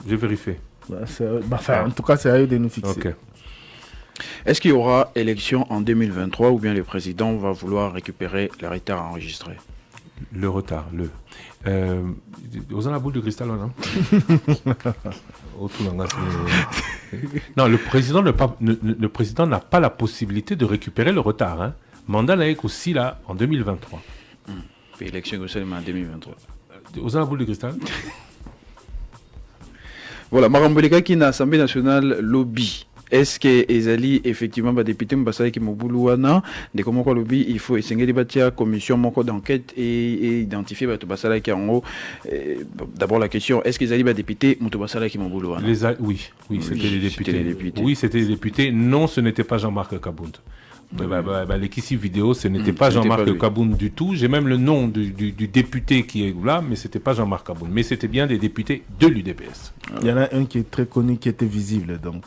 J'ai vérifié. En tout cas, c'est à eux de nous fixer. Ok. Est-ce qu'il y aura élection en 2023 ou bien le président va vouloir récupérer le retard enregistré? Le retard, aux la boule de cristal, non? Non, le président n'a pas la possibilité de récupérer le retard. Hein. Mandat n'a aussi là en 2023. Puis élection en 2023. Aux la boule de cristal. Voilà, Maramboleka qui est dans l'Assemblée nationale lobby. Est-ce que Ezali effectivement va député Mbassai qui Mobuluana de comment quoi lobby il faut essayer de bâtir commission moko d'enquête et identifier Bato Basala qui en haut d'abord la question est-ce que Ezali va député Muto Basala qui Mobuluana oui c'était les députés. Oui c'était les députés. Non, ce n'était pas Jean-Marc Kabound. L'équipe vidéo, ce n'était pas Jean-Marc Kabound du tout. J'ai même le nom du député qui est là, mais c'était pas Jean-Marc Kabound. Mais c'était bien des députés de l'UDPS. Il y en a un qui est très connu, qui était visible. Donc,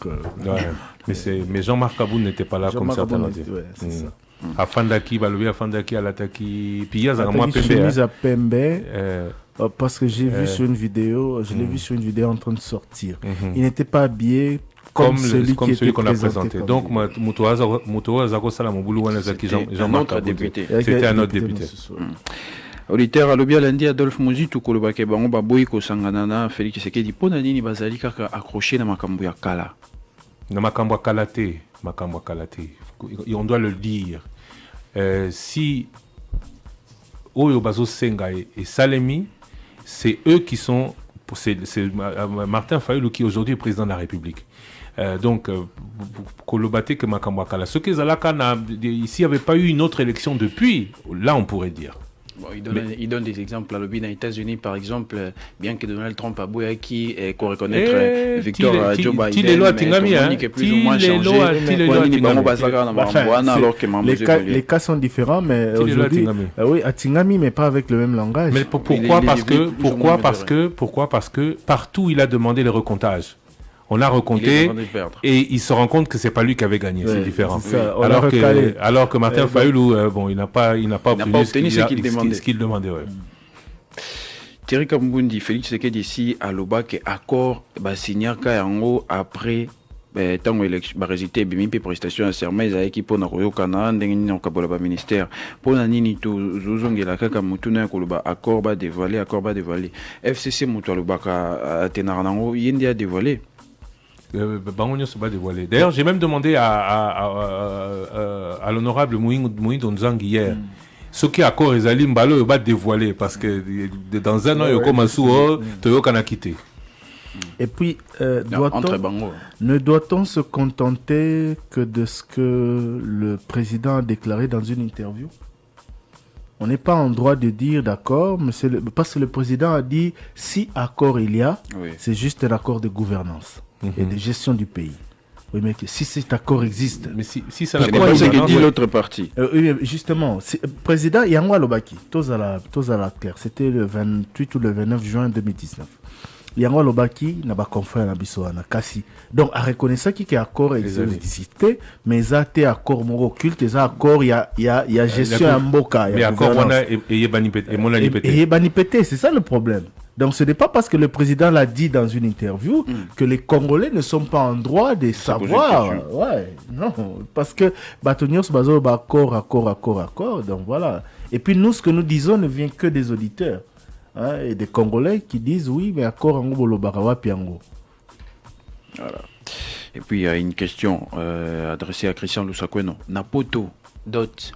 mais Jean-Marc Kabound n'était pas là comme certains l'ont dit. C'est ça. Afandaki, Afandaki, Alataki, puis il y a un chemise à Pembe. Parce que j'ai vu sur une vidéo, je l'ai vu sur une vidéo en train de sortir. Il n'était pas habillé comme celui qu'on a présenté. Donc, Jean-Marc député. C'était un autre député. Auditeur Alobia lundi Adolphe Mozitu Kolobake Bango Baboy Kosanganana Félix Sekedi Ponanini Bazali Kaka accroché na makambo ya kala. Na makambo ya kalate, on doit le dire. Si Oyo Bazo Senga et Salemi, c'est eux qui sont, c'est Martin Fayulu qui aujourd'hui est président de la République. Donc, Kolobate que makambo ya kala. Ce que Zalaka s'il n'y avait pas eu une autre élection depuis, là on pourrait dire. Bon, il donne des exemples. À l'objet, dans les États-Unis, par exemple, bien que Donald Trump a beau qui qu'on reconnaître Victor Joe Biden, mais plus ou moins changé. Les cas sont différents, mais aujourd'hui, oui, à Tingami, mais pas avec le même langage. Mais pourquoi? Parce que partout, il a demandé le recomptage. On a recompté et il se rend compte que c'est pas lui qui avait gagné, c'est différent. Alors que Martin Fayoulou, il n'a pas obtenu ce qu'il demandait. Thierry Kambundi, Félix Tshisekedi ici à Loba que accord signé Kayango après tant élection résultat bimi pe prestation à serment ezaki pona koyokana ndenge nini okabola ba ministère pona nini to zozongela kaka mutuna koloba accord ba dévoiler FCC mutu alobaka atenara nango yindi a dévoiler. D'ailleurs, j'ai même demandé à l'honorable Mouindo Nzangi hier ce qui accord Ezali Mbalo va dévoiler parce que dans un an il commence Toyo kana quitté. Et puis ne doit-on se contenter que de ce que le président a déclaré dans une interview? On n'est pas en droit de dire d'accord, mais parce que le président a dit si accord il y a, c'est juste un accord de gouvernance et de gestion du pays. Oui, mais si cet accord existe, mais si ça n'est pas ce que dit l'autre partie. Justement, président Yango Lobaki, tous à la claire, c'était le 28 ou le 29 juin 2019. Yango Lobaki n'a pas conféré à Bissoana Kassi. Donc, à reconnaître qu'il y a accord existé, mais ça a accord moro occulte, ça accord il y a gestion à Mboka. Mais accord et Banipété, c'est ça le problème. Donc ce n'est pas parce que le président l'a dit dans une interview que les Congolais ne sont pas en droit de savoir. Ouais, non, parce que Batonios Bazo accord. Donc voilà. Et puis nous, ce que nous disons ne vient que des auditeurs et des Congolais qui disent oui, mais accord en Gobolo Barawa Piango. Voilà. Et puis il y a une question adressée à Christian Lusakweno. Napoto dot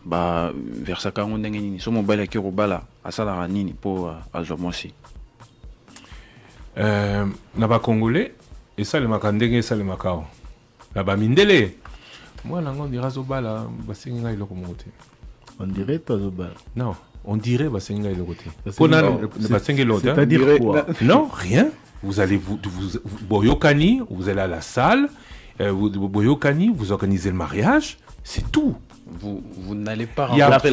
versaka ndenge nini somo bala ki robala asala nini po azomosi. Na ba Congolais et ça le makandenge ça le makao na ba mindele moi nango dira zobala basinga iloko mote on dirait toi zobala non on dirait basinga iloko te pona basinga iloko c'est-à-dire quoi non rien vous allez vous boyokani vous allez à la salle vous boyokani vous organisez le mariage c'est tout. Vous n'allez pas rencontrer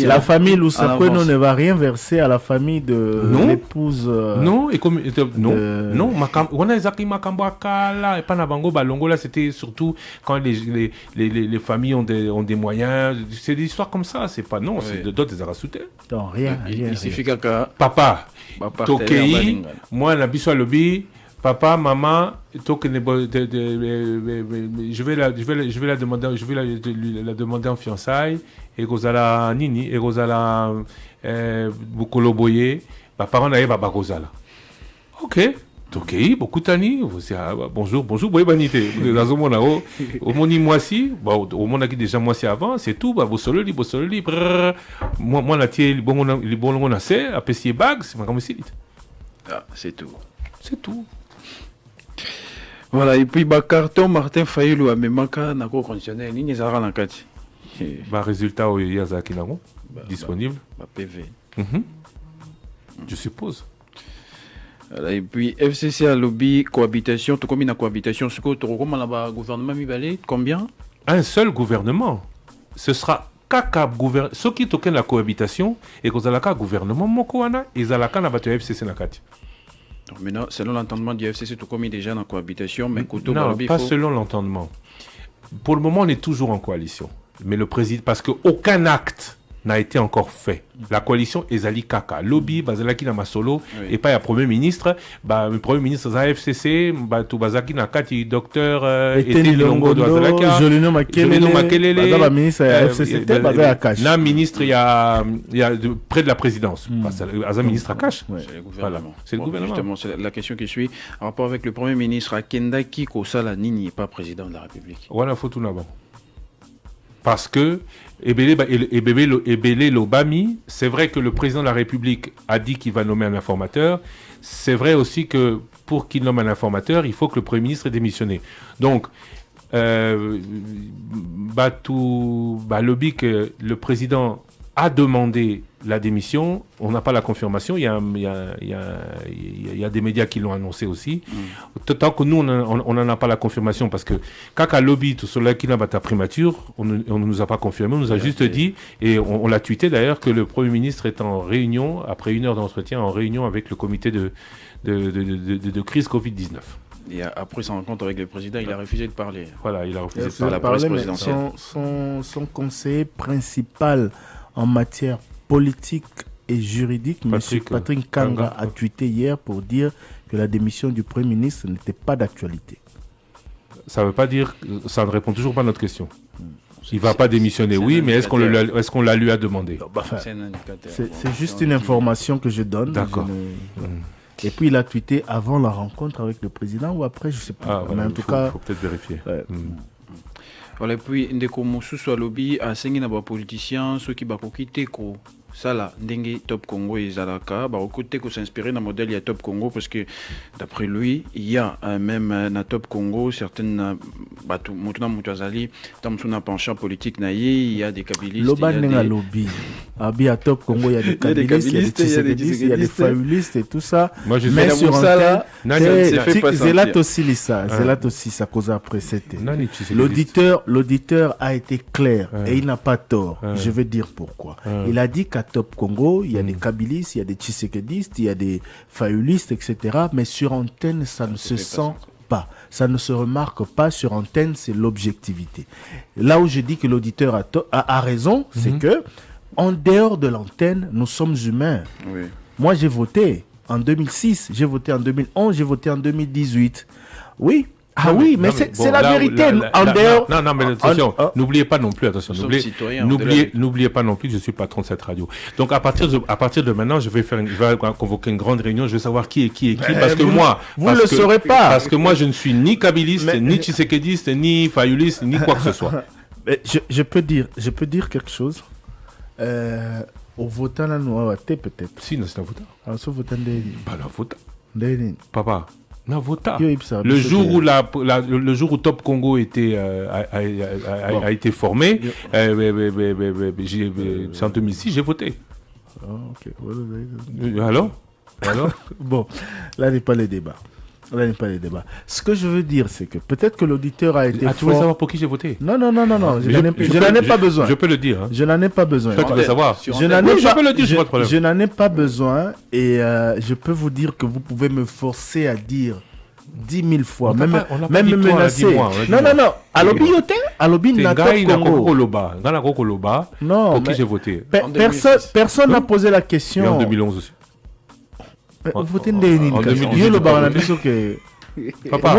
la famille Lusakweno ne va rien verser à la famille de l'épouse. Non, et comme non, on a Zaki Makambo Akala et pas na bango balongo là, c'était surtout quand les familles ont des moyens, c'est des histoires comme ça, c'est pas non, c'est d'autres des arasouté. Non, rien. Il suffit que papa Tokei, moi na biso lobby. Papa, maman, je vais la demander en fiançailles. Et Gozala Nini, et Gozala Bukolo Boye, parents n'avaient pas Gozala. Ok, beaucoup d'années. Bonjour, Boye Banité. Au monde moisi, au monde qui déjà moisi avant, c'est tout. Bossololi. Moi, la tienne, les bons on a c'est, à Pessier Bags, c'est tout. C'est tout. Voilà, et puis carton Martin Fayoulou a memaka na ko conditionnel ni ezara na kati. Résultat au Yazaki nango disponible PV. Je suppose. Voilà, et puis FCC a lobby cohabitation, tout comme une cohabitation ce que comment là gouvernement mi combien? Un seul gouvernement. Ce sera kaka gouvernement ce qui token la cohabitation et kozalaka gouvernement moko wana ezalaka na bato FCC na kati. Donc maintenant, selon l'entendement du FCC, tout comme déjà en cohabitation, mais non, pas selon l'entendement. Pour le moment, on est toujours en coalition. Mais le président, parce qu'aucun acte n'a été encore fait. La coalition Ezali Kaka. Lobby, Bazalaki na Masolo, et pas le Premier ministre. Le Premier ministre de la FCC, Bazaki na Kati, docteur Eteni Longo, Jolino Makelele, Bazala ministre de la FCC, Bazala Akash. Na ministre, il y a près de la présidence. Bazala ministre Akash. Voilà. C'est le gouvernement. Justement, c'est la question qui suit. En rapport avec le Premier ministre, Akenda Kiko Sala Nini n'est pas président de la République. Voilà, faut tout là-bas. Parce que Ebele Lobami, c'est vrai que le président de la République a dit qu'il va nommer un informateur. C'est vrai aussi que pour qu'il nomme un informateur, il faut que le Premier ministre ait démissionné. Donc, lobby que le président a demandé la démission, on n'a pas la confirmation. Il y a des médias qui l'ont annoncé aussi. Tant que nous, on n'en a pas la confirmation, parce que quand à lobby, tout cela qui n'a pas ta primature, on ne nous a pas confirmé. On nous a juste dit, et on l'a tweeté d'ailleurs, que le Premier ministre est en réunion, après 1 heure d'entretien, en réunion avec le comité de crise Covid-19. Et après sa rencontre avec le président, il a refusé de parler. Voilà, il a refusé de parler à la presse présidentielle. Son conseiller principal en matière politique et juridique, M. Patrick Kanga, a tweeté hier pour dire que la démission du Premier ministre n'était pas d'actualité. Ça ne veut pas dire, ça ne répond toujours pas à notre question. Il ne va pas démissionner, oui, mais est-ce qu'on la lui a demandé? C'est juste une information que je donne. D'accord. Et puis il a tweeté avant la rencontre avec le président ou après, je ne sais pas. Voilà, mais en tout cas, il faut peut-être vérifier. Voilà, et puis ndeko mosusu alobi asengi na ba politiciens ceux qui bakokite ko sala ndenge Top Congo ezalaka bakokite ko s'inspirer na modèle ya Top Congo, parce que d'après lui il y a même na Top Congo certaines batu mutuna mutazali tamsuna penchant politique na il y a des kabylistes, il y a des lobby à Top Congo, il y a des kabylistes, il y a des tshisekidistes, il y a des fayulistes et tout ça. Moi je mais sur ça c'est là aussi Lisa, c'est là aussi ça cause après c'était. L'auditeur a été clair et il n'a pas tort. Je vais dire pourquoi. Il a dit qu'à Top Congo, il y a des kabylistes, il y a des tshisekidistes, il y a des fayulistes, etc. Mais sur antenne, ça ne se sent pas. Ça ne se remarque pas sur antenne, c'est l'objectivité. Là où je dis que l'auditeur a raison, c'est que en dehors de l'antenne, nous sommes humains. Oui. Moi, j'ai voté en 2006, j'ai voté en 2011, j'ai voté en 2018. Oui. Ah non, oui, mais c'est la vérité. En dehors. Non, mais attention, n'oubliez pas non plus, n'oubliez pas non plus que je suis patron de cette radio. Donc à partir de maintenant, je vais convoquer une grande réunion, je vais savoir qui est qui, parce que moi, vous ne le saurez pas. Parce que moi, je ne suis ni kabyliste, ni tshisekidiste, ni fayuliste, ni quoi que ce soit. Mais je peux dire quelque chose. Au votant là, nous avons voté peut-être. Si, nous sommes votant. Alors, ce votant pas la votant. Papa. Le jour où Top Congo a été formé, c'est en 2006, j'ai voté. Alors Bon, là n'est pas le débat. Ce que je veux dire, c'est que peut-être que l'auditeur a été tu veux savoir pour qui j'ai voté? Non. Je n'en ai pas besoin. Je peux le dire. Je n'en ai pas besoin. Toi, tu veux savoir? Je n'en ai pas besoin et je peux vous dire que vous pouvez me forcer à dire 10 000 fois, même me menacer. Non. Alobi n'a pas Congo. Non, pour qui j'ai voté? Personne n'a posé la question. Et en 2011 aussi. En 2018. Papa.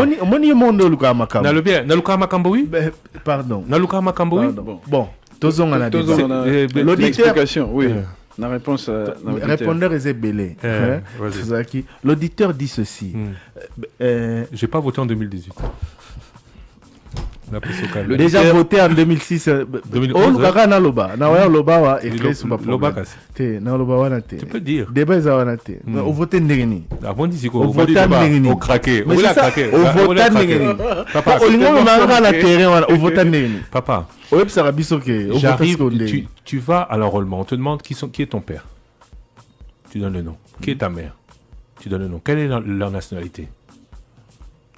Pardon. Bon. L'explication, oui. La réponse. Répondeur est belé. L'auditeur dit ceci. J'ai pas voté en 2018. Déjà voté en 2006. 2011. Tu peux dire. Débat au voté Ndegeni. Au voté Ndegeni. Au craqué. Au voté Ndegeni. Papa. Au voté Ndegeni. Papa. J'arrive. Tu vas à l'enrôlement. On te demande qui est ton père. Tu donnes le nom. Qui est ta mère. Tu donnes le nom. Quelle est leur nationalité?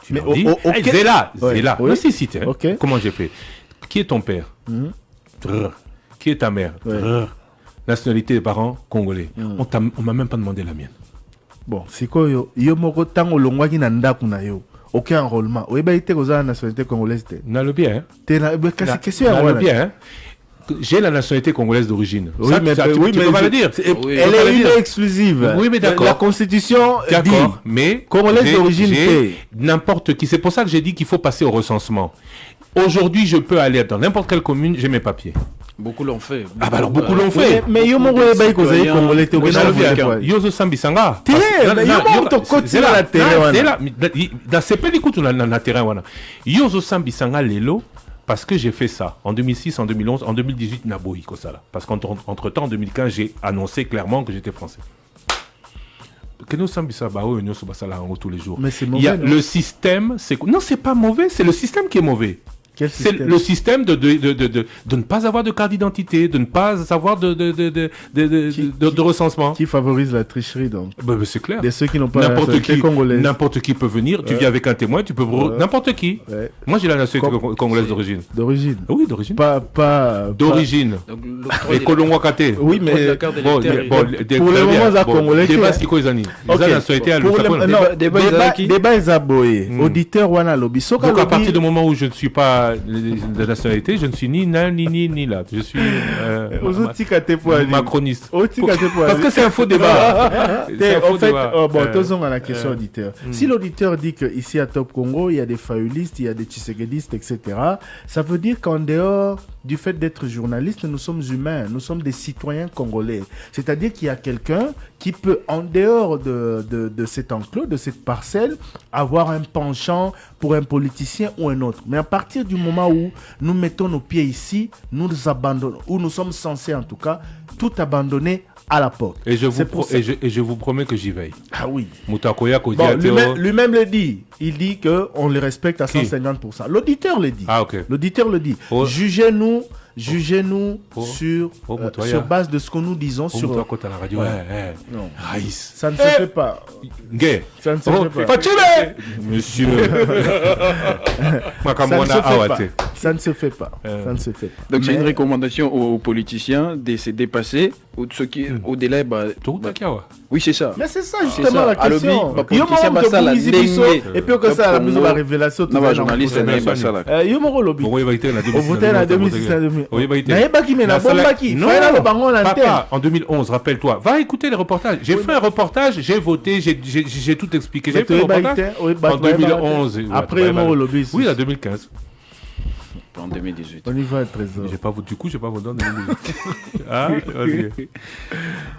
Tu leur dis. Zéla. Non, si. Comment j'ai fait? Qui est ton père? Qui est ta mère? Nationalité des parents congolais. On m'a même pas demandé la mienne. Bon, c'est quoi yo moko tango longwaki na ndaku na yo. Aucun enrôlement. Oui, bah, il était aux nationalité congolaise. N'a le bien. J'ai la nationalité congolaise d'origine. Oui, mais tu peux pas le dire. Elle est une exclusive. Oui, mais d'accord. La constitution dit mais congolaise d'origine. N'importe qui. C'est pour ça que j'ai dit qu'il faut passer au recensement. Aujourd'hui, je peux aller dans n'importe quelle commune, j'ai mes papiers. Beaucoup l'ont fait. Ah bah alors beaucoup l'ont fait. Mais yo mo re ba ikoza congolais te Yozo Sambisanga. Yo to koti la terrain wana. Dans ces pays écoute na terrain wana. Yozo Sambisanga lelo parce que j'ai fait ça en 2006, en 2011, en 2018 naboyi kosala parce qu'entre-temps en 2015, j'ai annoncé clairement que j'étais français. Que nous sommes tous les jours. Mais c'est mauvais. Il y a le système, non, c'est pas mauvais, c'est le système qui est mauvais. C'est le système de ne pas avoir de carte d'identité, de ne pas avoir de recensement. Qui favorise la tricherie, donc. C'est clair. De ceux qui n'ont pas la nationalité congolaise. N'importe qui peut venir, tu viens avec un témoin, tu peux... N'importe qui. Ouais. Moi, j'ai la nationalité congolaise d'origine. D'origine? Oui, d'origine. Pas d'origine. Et Kolongwakate. Oui, mais... Pour le moment, ça congolais. Débat, c'est quoi, les amis? Débat, ils aboyé. Auditeur, wana lobby. Donc, à partir du moment où je ne suis pas de nationalité, je ne suis ni là, ni là. Je suis macroniste. Parce que c'est un faux débat. En fait, tous à la question auditeur. Si l'auditeur dit qu'ici à Top Congo, il y a des faoulistes, il y a des tshisekedi,stes, etc., ça veut dire qu'en dehors du fait d'être journaliste, nous sommes humains, nous sommes des citoyens congolais. C'est-à-dire qu'il y a quelqu'un qui peut, en dehors de cet enclos, de cette parcelle, avoir un penchant pour un politicien ou un autre. Mais à partir du moment où nous mettons nos pieds ici, nous abandonnons, ou nous sommes censés en tout cas, tout abandonner à la porte. Et je vous promets que j'y veille. Ah oui. Lui-même le dit. Il dit qu'on le respecte à 150%. L'auditeur le dit. Ah, ok. L'auditeur le dit. Jugez-nous sur base de ce que nous disons sur la radio. Non. Ça ne se fait pas. Gay. Ça ne se fait pas. Monsieur. Ça ne se fait pas. Donc c'est une recommandation aux politiciens de se dépasser ou de ceux qui au-delà oui, c'est ça. Mais c'est ça justement la question. Et puis que ça la besoin de révélation tout ça journaliste n'est pas ça là. Yo mo lobby. On va été la 2006. Papa, en 2011, rappelle-toi. Va écouter les reportages. J'ai fait un reportage, j'ai voté, j'ai tout expliqué. J'ai fait un reportage en 2011. Après mon lobby. Oui, en 2015. En 2018. On y va, trésor. J'ai pas voté en 2018. Ah, okay.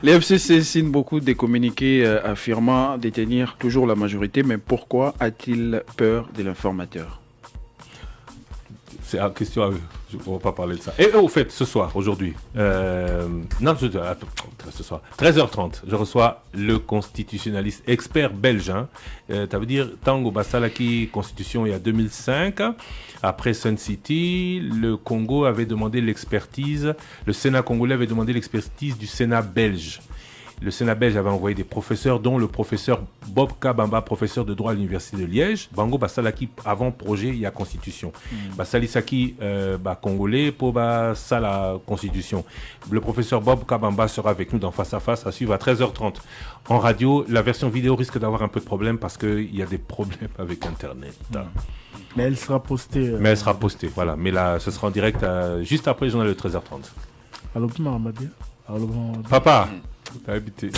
Les FCC signent beaucoup de communiqués affirmant détenir toujours la majorité, mais pourquoi a-t-il peur de l'informateur? C'est une question à eux. On ne va pas parler de ça. Et au fait, ce soir, aujourd'hui, ce soir, 13h30, je reçois le constitutionnaliste expert belge. Ça veut dire Tango Basalaki, constitution il y a 2005. Après Sun City, le Congo avait demandé l'expertise, le Sénat congolais avait demandé l'expertise du Sénat belge. Le Sénat belge avait envoyé des professeurs, dont le professeur Bob Kabamba, professeur de droit à l'Université de Liège. Bango Basalaki, avant projet, il y a constitution. Basalisaki, congolais, pour la constitution. Le professeur Bob Kabamba sera avec nous dans Face à Face, à suivre à 13h30. En radio, la version vidéo risque d'avoir un peu de problème parce qu'il y a des problèmes avec Internet. Mais elle sera postée. Mais elle sera postée, voilà. Mais là, ce sera en direct juste après le journal de 13h30. Allô, Papa, t'as habité.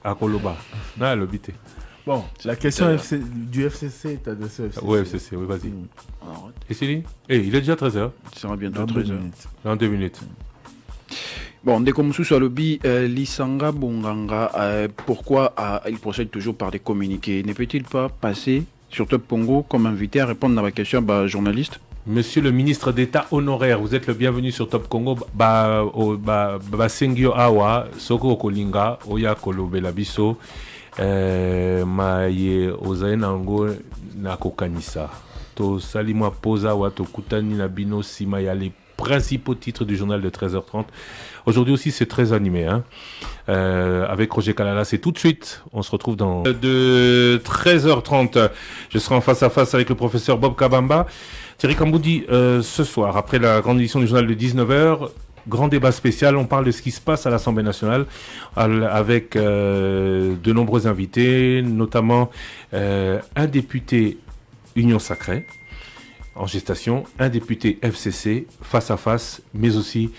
À Koloba. Non, elle a habité. Bon, la question du FCC est adressée au FCC. Oui, FCC, oui, vas-y. Et Céline? Il est déjà 13h. Il sera bientôt 13h. Dans 2 minutes. Bon, dès comme sous lobby, Lisanga Bonganga, pourquoi il procède toujours par des communiqués? Ne peut-il pas passer sur Top Congo comme invité à répondre à la question journaliste? Monsieur le ministre d'État honoraire, vous êtes le bienvenu sur Top Congo. Sengio Awa, Soko Kolinga, Oya Kolobela Biso, Maye Ozaenango Nakokanisa. To Salima Poza Wato Kutani Nabino Simaya, les principaux titres du journal de 13h30. Aujourd'hui aussi, c'est très animé. Avec Roger Kalala, c'est tout de suite. On se retrouve de 13h30. Je serai en face à face avec le professeur Bob Kabamba. Thierry Kamboudi, ce soir, après la grande édition du journal de 19h, grand débat spécial. On parle de ce qui se passe à l'Assemblée nationale avec de nombreux invités, notamment un député Union Sacrée en gestation, un député FCC face à face, mais aussi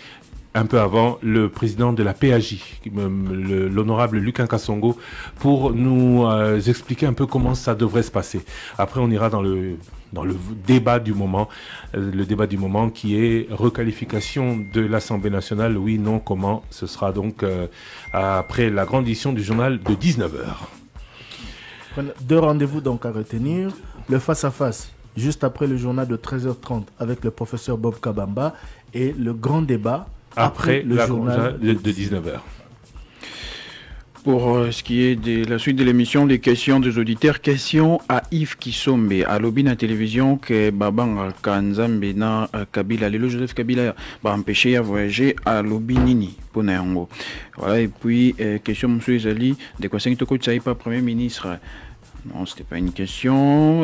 un peu avant, le président de la PAJ, l'honorable Lucas Kassongo, pour nous expliquer un peu comment ça devrait se passer. Après, on ira dans le débat du moment, qui est requalification de l'Assemblée nationale, oui, non, comment. Ce sera donc après la grande édition du journal de 19h. 2 rendez-vous donc à retenir. Le face-à-face, juste après le journal de 13h30 avec le professeur Bob Kabamba, et le grand débat après le journal de 19h. Pour ce qui est de la suite de l'émission, les questions des auditeurs, question à Yves Kisombe, à Lobina Télévision, que Babang Kanzambe na Kabila, le Joseph Kabila va empêcher à voyager à Lobinini, pour Nayango. Voilà, et puis, question M. Ezali, de quoi c'est que tu n'as pas Premier ministre? Non, c'était pas une question.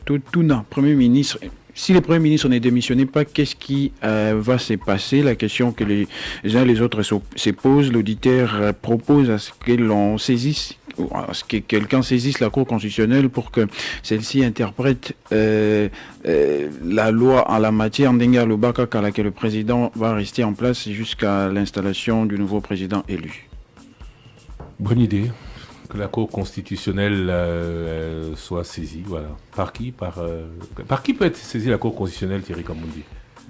Tout non, Premier ministre. Si le Premier ministre n'est démissionné pas, qu'est-ce qui va se passer? La question que les uns et les autres se posent. L'auditeur propose à ce que l'on saisisse, à ce que quelqu'un saisisse la Cour constitutionnelle pour que celle-ci interprète la loi en la matière d'Enga-Lobaka, à laquelle le président va rester en place jusqu'à l'installation du nouveau président élu. Bonne idée. Que la Cour constitutionnelle soit saisie, voilà. Par qui peut être saisie la Cour constitutionnelle, Thierry, comme on dit?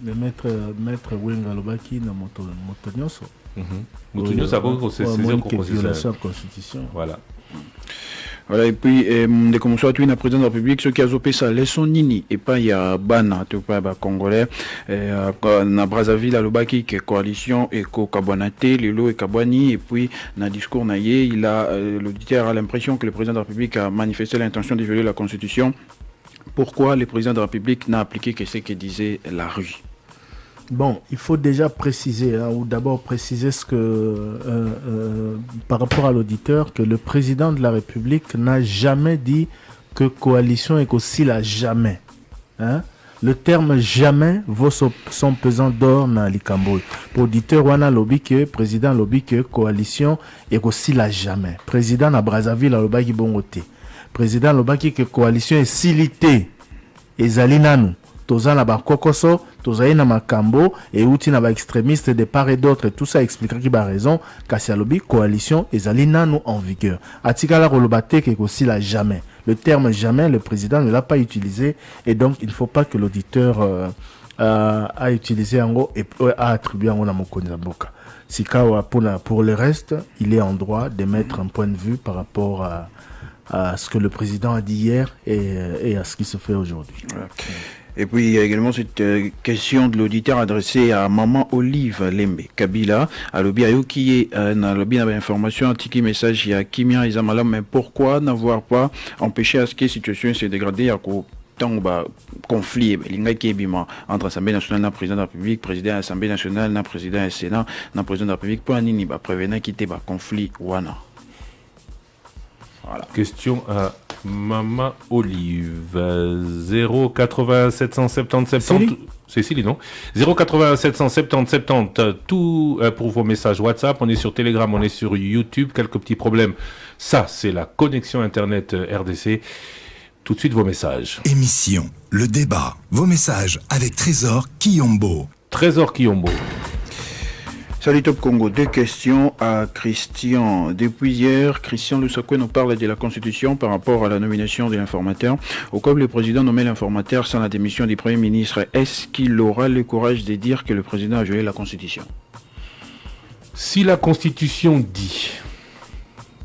Le maître Wenga Lobaki na Motonyoso. Motonyoso, ça peut saisir la Cour constitutionnelle. Voilà. Voilà, et puis, de comme soit tu es président de la République, ceux qui ont opé ça, laissons nini, et pas il y a Bana, tu pas Congolais, na Brazzaville, à Lobaki, qui est coalition, et Kabwanate, Lelo et Kabwani, et puis, dans le discours naïe, l'auditeur a l'impression que le président de la République a manifesté l'intention de violer la Constitution. Pourquoi le président de la République n'a appliqué que ce que disait la rue? Bon, il faut déjà préciser, ou d'abord préciser ce que, par rapport à l'auditeur, que le président de la République n'a jamais dit que coalition est aussi la jamais. Le terme jamais vaut son pesant d'or dans l'Ikambo. Pour l'auditeur, on a lobby que président lobby que coalition est aussi la jamais. Président na Brazzaville a lobby qui bongoté. Président lobby que coalition est silité. Et Zalinanu. Toza na ba kokoso, toza na makambo et outi na ba extrémistes de part et d'autre, tout ça expliquera qui ba raison kasi alobi coalition ezali nanu en vigueur. Atikala rolobate que aussi la jamais. Le terme jamais le président ne l'a pas utilisé et donc il ne faut pas que l'auditeur a utilisé en et a attribué en na mokoni na boka. Sikawa pour le reste, il est en droit de mettre un point de vue par rapport à ce que le président a dit hier et à ce qui se fait aujourd'hui. Okay. Et puis, il y a également cette question de l'auditeur adressée à Maman Olive Lembe Kabila, à l'objet qui est dans l'objet d'information, un petit message, il y a Kimia Izamala, mais pourquoi n'avoir pas empêché à ce que la situation se dégrade à conflit entre l'Assemblée nationale et le président de la République, président de l'Assemblée nationale, le président du Sénat, le président de la République, pour un prévenir quitter le conflit. Voilà. Question à Maman Olive. 080 770 70. Cécilie, non? 080 770 70. Tout pour vos messages WhatsApp. On est sur Telegram, on est sur YouTube. Quelques petits problèmes. Ça, c'est la connexion Internet RDC. Tout de suite, vos messages. Émission, le débat, vos messages avec Trésor Kiyombo. Trésor Kiyombo. Salut Top Congo, deux questions à Christian. Depuis hier, Christian Lusakwe nous parle de la Constitution par rapport à la nomination de l'informateur. Au cas où le président nommait l'informateur sans la démission du Premier ministre, est-ce qu'il aura le courage de dire que le président a violé la Constitution? Si la Constitution dit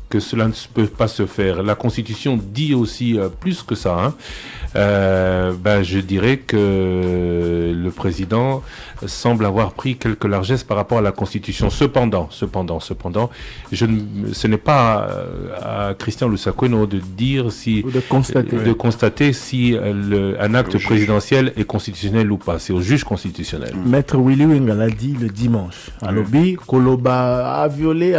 que cela ne peut pas se faire, la Constitution dit aussi plus que ça, je dirais que le président semble avoir pris quelques largesses par rapport à la Constitution. Cependant, ce n'est pas à Christian Lusakwe de dire si de constater si un acte présidentiel est constitutionnel ou pas. C'est au juge constitutionnel. Maître Willy Wenga l'a dit le dimanche. À l'objet, Koloba a violé,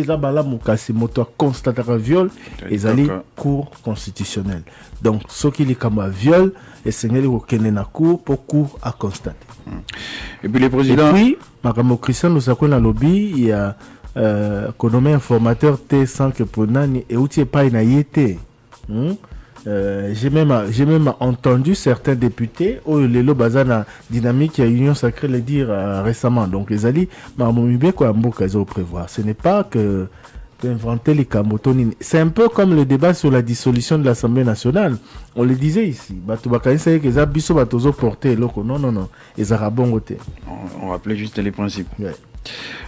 Zabala Moukasi Moto constate un viol, ils allaient cour constitutionnelle. Donc, ce qui est comme un viol, et c'est une cour pour cour à constater. Et puis, les présidents. Et puis, Madame Christian, nous avons un lobby, il y a qu'on nomme informateur T sans que pour Nani et où tu n'es pas inaïté. J'ai même entendu certains députés où les Lobazana dynamique à Union Sacrée le dire récemment. Donc, les alliés, prévoir. Ce n'est pas que inventer les Kamotonines. C'est un peu comme le débat sur la dissolution de l'Assemblée nationale. On le disait ici. On rappelait juste les principes. Ouais.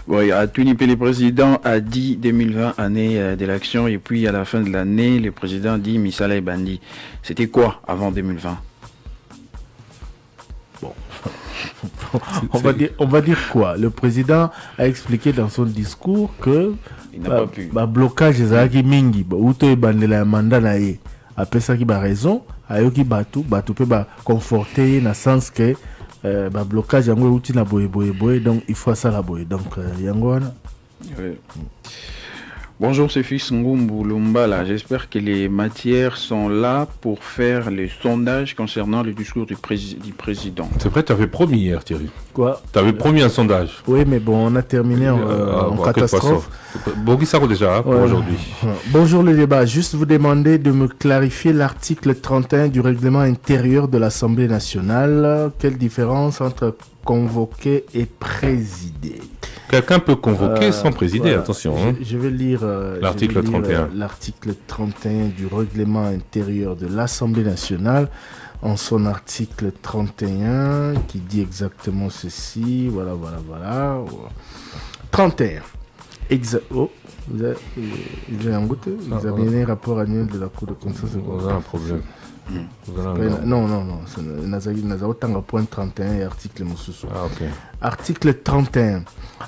Bon, à Tunipé, le président a dit 2020, année d'élection, et puis à la fin de l'année, le président dit Misala et Bandi. C'était quoi avant 2020? Bon. on va dire quoi? Le président a expliqué dans son discours que il n'a pas pu. Blocage ezalaki mingi uto ebandela ya mandat na ye apesaki raison ayoki batu pe conforter ye na sens que blocage yango euti na boye donc il faut ça la boye donc yango wana. Bonjour, c'est Fils Ngumbu Lumbala. J'espère que les matières sont là pour faire les sondages concernant le discours du président. C'est vrai, tu avais promis hier, Thierry. Quoi? Tu avais promis un sondage. Oui, mais bon, on a terminé en catastrophe. Bon, ça déjà pour aujourd'hui. Bonjour le débat. Juste vous demander de me clarifier l'article 31 du règlement intérieur de l'Assemblée nationale. Quelle différence entre convoquer et présider? Quelqu'un peut convoquer sans présider, voilà. Attention. Je vais lire l'article 31. L'article 31 du règlement intérieur de l'Assemblée nationale en son article 31 qui dit exactement ceci. Voilà. 31. Vous avez un goût? Vous avez un rapport annuel de la Cour de comptes. Vous avez un problème. Non. Nazarotanga point 31 et article Moussousou. Ok. Article 31.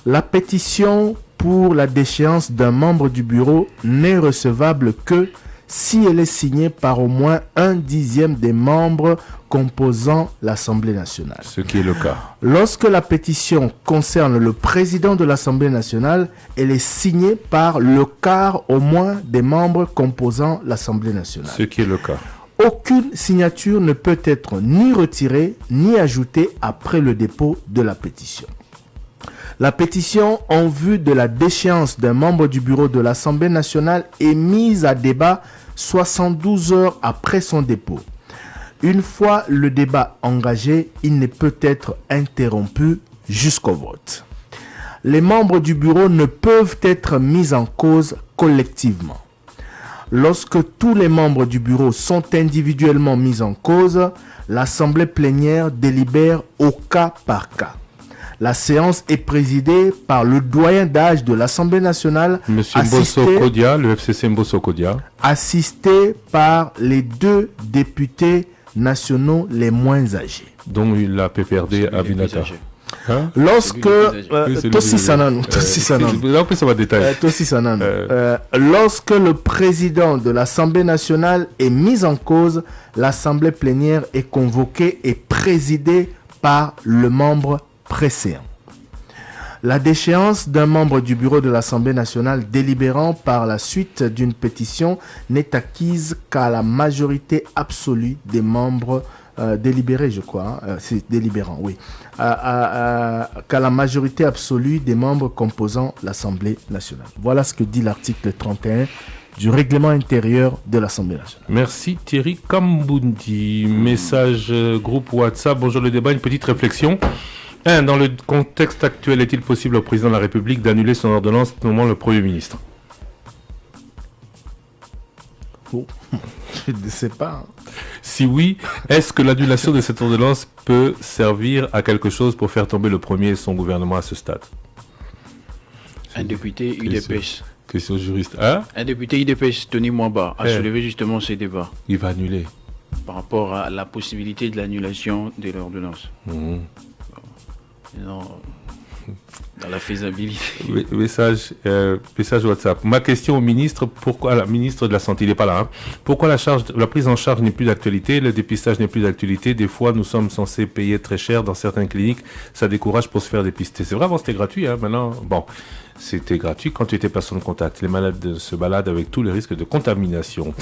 La pétition pour la déchéance d'un membre du bureau n'est recevable que si elle est signée par au moins 1/10 des membres composant l'Assemblée nationale. Ce qui est le cas. Lorsque la pétition concerne le président de l'Assemblée nationale, elle est signée par le quart au moins des membres composant l'Assemblée nationale. Ce qui est le cas. Aucune signature ne peut être ni retirée ni ajoutée après le dépôt de la pétition. La pétition en vue de la déchéance d'un membre du bureau de l'Assemblée nationale est mise à débat 72 heures après son dépôt. Une fois le débat engagé, il ne peut être interrompu jusqu'au vote. Les membres du bureau ne peuvent être mis en cause collectivement. Lorsque tous les membres du bureau sont individuellement mis en cause, l'Assemblée plénière délibère au cas par cas. La séance est présidée par le doyen d'âge de l'Assemblée nationale, Monsieur Mbosso Kodia, le FCC Mbosso Kodia, assisté par les 2 députés nationaux les moins âgés, dont la PPRD Abinata. Lorsque lorsque le président de l'Assemblée nationale est mis en cause, l'Assemblée plénière est convoquée et présidée par le membre précédent. La déchéance d'un membre du bureau de l'Assemblée nationale délibérant par la suite d'une pétition n'est acquise qu'à la majorité absolue des membres délibérés, je crois, c'est délibérant, oui, qu'à la majorité absolue des membres composant l'Assemblée nationale. Voilà ce que dit l'article 31 du règlement intérieur de l'Assemblée nationale. Merci Thierry Kambundi. Message groupe WhatsApp. Bonjour le débat, une petite réflexion. 1. Dans le contexte actuel, est-il possible au président de la République d'annuler son ordonnance nommant le Premier ministre? Je ne sais pas. Si oui, est-ce que l'annulation de cette ordonnance peut servir à quelque chose pour faire tomber le Premier et son gouvernement à ce stade? Un député UDPS. Question juriste. Hein? Un député UDPS, Tony Mwamba, a soulevé justement ces débats. Il va annuler. Par rapport à la possibilité de l'annulation de l'ordonnance. Non, dans la faisabilité. Message WhatsApp. Ma question au ministre, pourquoi la ministre de la Santé, il n'est pas là, pourquoi la prise en charge n'est plus d'actualité, le dépistage n'est plus d'actualité, des fois nous sommes censés payer très cher dans certaines cliniques, ça décourage pour se faire dépister. C'est vrai, avant c'était gratuit, maintenant, bon, c'était gratuit quand tu étais personne de contact. Les malades se baladent avec tous les risques de contamination.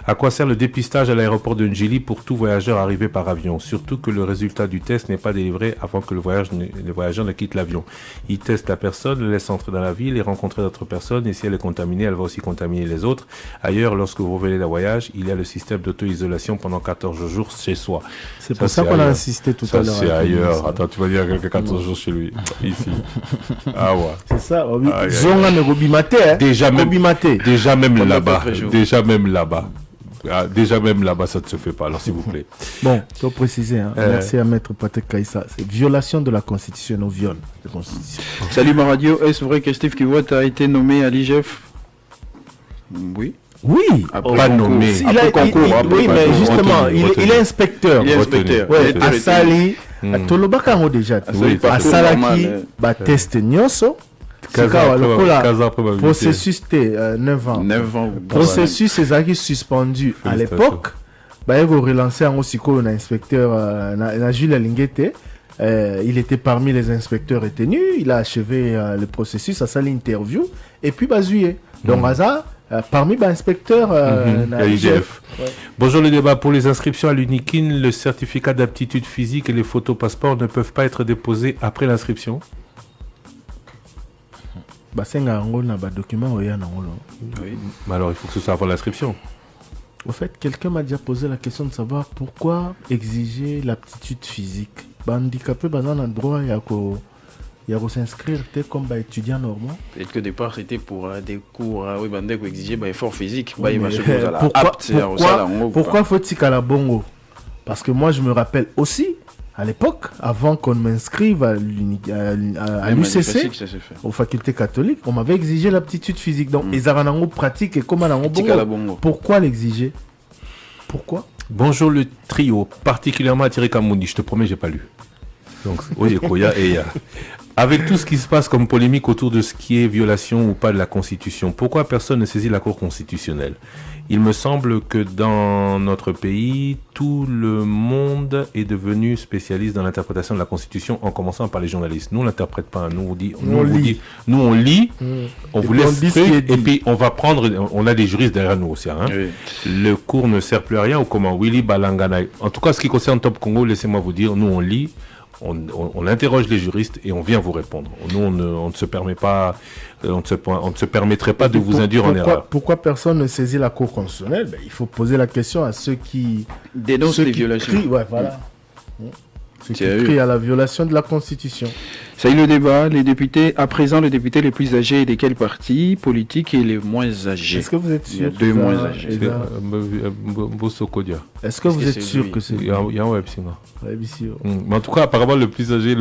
À quoi sert le dépistage à l'aéroport de Njili pour tout voyageur arrivé par avion? Surtout que le résultat du test n'est pas délivré avant que le voyageur ne quitte l'avion. Il teste la personne, le laisse entrer dans la ville et rencontrer d'autres personnes, et si elle est contaminée, elle va aussi contaminer les autres. Ailleurs, lorsque vous revenez d'un voyage, il y a le système d'auto-isolation pendant 14 jours chez soi. C'est pour ça qu'on a insisté tout à l'heure. C'est ailleurs. Attends, tu vas dire quelques 14 jours chez lui. Ici. Ah ouais. C'est ça, oui. Déjà même là-bas, ça ne se fait pas. Alors, s'il vous plaît. Bon, je dois préciser. Merci à Maître Patek Kaïssa. C'est violation de la Constitution, non viol de la Constitution. Salut ma radio. Est-ce vrai que Steve Kivoit a été nommé à l'IGF? Oui. Oui, pas nommé. Oui, mais justement, il est inspecteur. Il est inspecteur. Ouais, Asali, Tolobaka déjà. Asalaki, test nyoso. le processus était 9 ans. 9 ans. Processus est suspendu à l'époque. Il a relancé un inspecteur, Jules Alingete. Il était parmi les inspecteurs retenus. Il a achevé le processus à sa interview. Et puis, Bazouye. Donc, parmi les inspecteurs l'IGF. Bonjour le débat. Pour les inscriptions à l'UNIKIN, le certificat d'aptitude physique et les photos passeports ne peuvent pas être déposés après l'inscription. Oui. Mais alors, il faut que ce soit avant l'inscription. Au fait, quelqu'un m'a déjà posé la question de savoir pourquoi exiger l'aptitude physique. Handicapé, on a droit à s'inscrire comme étudiant normal. Peut-être que au départ c'était pour des cours, exiger effort physique. Pourquoi faut-il qu'à la bongo? Parce que moi je me rappelle aussi, à l'époque, avant qu'on m'inscrive à l'UCC, aux facultés catholiques, on m'avait exigé l'aptitude physique. Donc, les aranango pratiques et comment on bongo. Pourquoi l'exiger? Pourquoi? Bonjour le trio, particulièrement attiré Kamouni. Je te promets, j'ai pas lu. Donc, oui, Koya et Ya. Avec tout ce qui se passe comme polémique autour de ce qui est violation ou pas de la Constitution, pourquoi personne ne saisit la Cour constitutionnelle? Il me semble que dans notre pays, tout le monde est devenu spécialiste dans l'interprétation de la Constitution, en commençant par les journalistes. Nous, on l'interprète pas. Nous, on lit, on vous laisse truc, et puis on va prendre. On a des juristes derrière nous aussi. Hein. Oui. Le cours ne sert plus à rien, ou comment? Willy Balangana. En tout cas, ce qui concerne Top Congo, laissez-moi vous dire, nous, on lit. On interroge les juristes et on vient vous répondre. Nous, on ne se permet pas, on ne se permettrait pas de vous induire en erreur. Pourquoi personne ne saisit la Cour constitutionnelle? Il faut poser la question à ceux qui dénoncent les violations. Voilà. Ceux qui crient à la violation de la Constitution. Ça y est le débat. Les députés, à présent, les députés les plus âgés de quel parti politique et les moins âgés? Est-ce que vous êtes sûr? Deux moins âgés. Est-ce que vous êtes sûr que c'est il y a un web sinon. Mais en tout cas, apparemment, le plus âgé,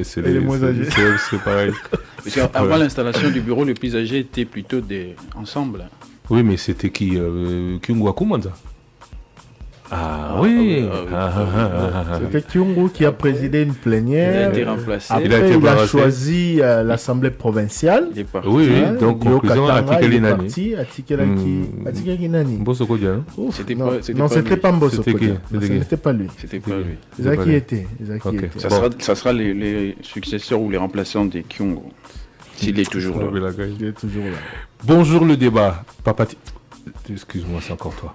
c'est les moins âgés. C'est pareil. Parce qu'avant l'installation du bureau, le plus âgé était plutôt ensemble. Oui, mais c'était qui? Kyungwa Kumanza. Oui. C'était Kyungu qui a présidé une plénière. Il a été remplacé. Après, il a choisi l'Assemblée provinciale. Il est parti. Oui, donc conclusion à Tikelinani. Non, c'était pas Mbosokodia. Ce n'était pas lui. C'était pas lui. Zaki était. Ça sera les successeurs ou les remplaçants de Kyungu. S'il est toujours là. Il est toujours là. Bonjour le débat. Excuse-moi, c'est encore toi.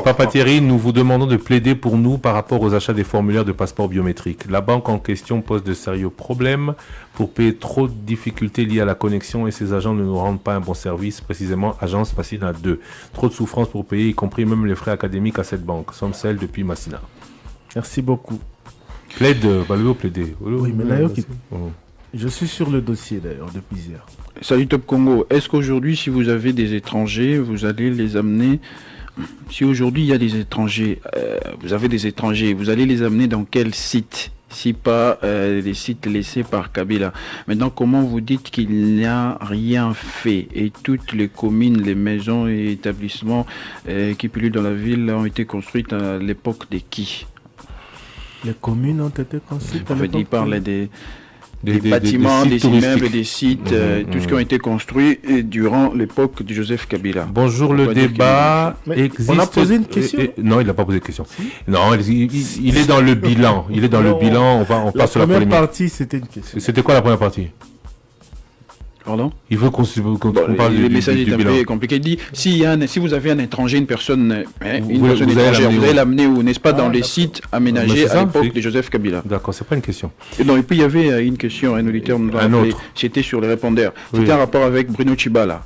Papa Thierry, nous vous demandons de plaider pour nous par rapport aux achats des formulaires de passeports biométriques. La banque en question pose de sérieux problèmes pour payer trop de difficultés liées à la connexion et ses agents ne nous rendent pas un bon service, précisément Agence Massina 2. Trop de souffrance pour payer, y compris même les frais académiques à cette banque. Sommes celles depuis Massina. Merci beaucoup. Plaide, plaider. Oui, mais d'ailleurs, je suis sur le dossier d'ailleurs depuis hier. Salut Top Congo, est-ce qu'aujourd'hui si vous avez des étrangers, vous allez les amener, si aujourd'hui il y a des étrangers, vous avez des étrangers, vous allez les amener dans quel site? Si pas les sites laissés par Kabila. Maintenant, comment vous dites qu'il n'y a rien fait et toutes les communes, les maisons et établissements qui pullulent dans la ville ont été construites à l'époque de qui? Les communes ont été construites à l'époque. Il parle des bâtiments, des immeubles, des sites, tout ce qui ont été construits durant l'époque de Joseph Kabila. Bonjour, le débat existe. On a posé une question. Non, il n'a pas posé de question. Non, il est dans le bilan. Il est dans le bilan. On passe sur la polémique. La première partie, c'était une question. C'était quoi la première partie? Pardon? Il veut qu'on parle du message est un peu compliqué. Il dit si vous avez un étranger, une personne étrangère, vous allez l'amener où, n'est-ce pas, dans les sites aménagés à l'époque de Joseph Kabila. D'accord, c'est pas une question. Et puis il y avait une question, un auditeur nous l'a rappelé, c'était sur les répondeurs. C'était en rapport avec Bruno Tshibala.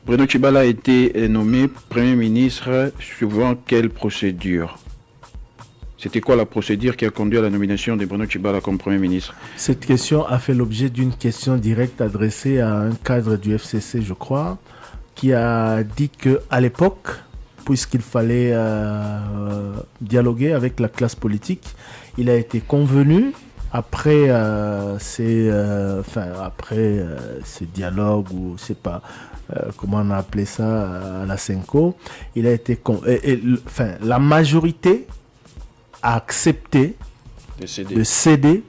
Bruno Tshibala a été nommé Premier ministre suivant quelle procédure? C'était quoi la procédure qui a conduit à la nomination de Bruno Tshibala comme Premier ministre? Cette question a fait l'objet d'une question directe adressée à un cadre du FCC, je crois, qui a dit qu'à l'époque, puisqu'il fallait dialoguer avec la classe politique, il a été convenu, après ces dialogues, ou je ne sais pas comment on a appelé ça à la Senko, il a été la majorité a accepté de céder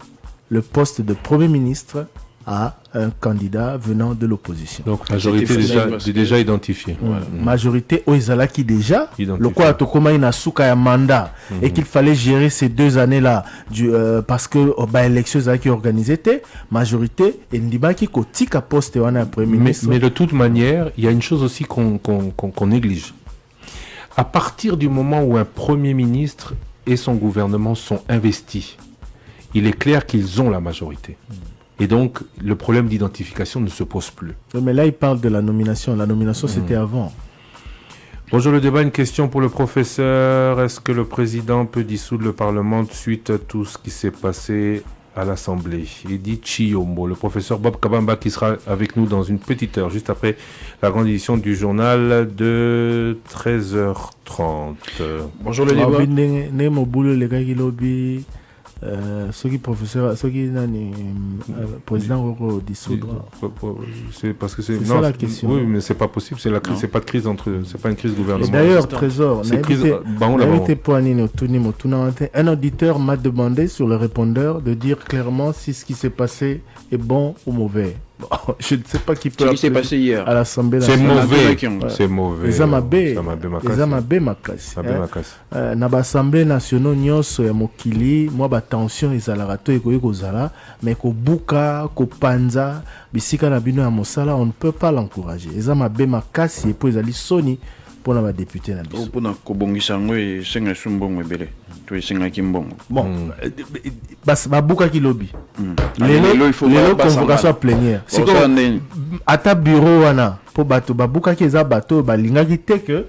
le poste de Premier ministre à un candidat venant de l'opposition. Donc majorité déjà identifiée. Voilà. Majorité Oizalaki déjà. Le quoi Tokoma ina souka ya mandat et qu'il fallait gérer ces 2 années-là parce que élection qui organisée majorité et Ndibaki kotika poste wana premier ministre. Mais de toute manière, il y a une chose aussi qu'on néglige. À partir du moment où un premier ministre et son gouvernement sont investis, il est clair qu'ils ont la majorité. Et donc, le problème d'identification ne se pose plus. Mais là, il parle de la nomination. La nomination, c'était avant. Bonjour, le débat. Une question pour le professeur. Est-ce que le président peut dissoudre le Parlement suite à tout ce qui s'est passé à l'Assemblée? Il dit Chiyombo. Le professeur Bob Kabamba qui sera avec nous dans une petite heure, juste après la grande édition du journal de 13h30. Bonjour, le débat. Ce qui professeur, ce qui président dissoudre. C'est parce que c'est ça la question. Oui, mais c'est pas possible. C'est la crise. C'est pas de crise c'est pas une crise gouvernementale. D'ailleurs, Trésor, un auditeur m'a demandé sur le répondeur de dire clairement si ce qui s'est passé est bon ou mauvais. Bon, je ne sais pas qui peut. Ce qui s'est passé hier à l'Assemblée nationale. C'est mauvais. Les Amabé Makasi. Na l'Assemblée nationale nyonso ya mokili, moi ba tension ezalaka to ekoyi kozala, mais ko buka, ko panza, bisika na bino ya mosala, on ne peut pas l'encourager. Les Amabé Makasi et puis ezali soni pour na ba député na biso. Pour na kobongisa ngo e senga sumbongo ebele. To senga kimbongo. Bon, babuka ki lobby. Lelo convocation à plénière. C'est comme ata bureau wana po bato babuka ki eza bato balingaki te que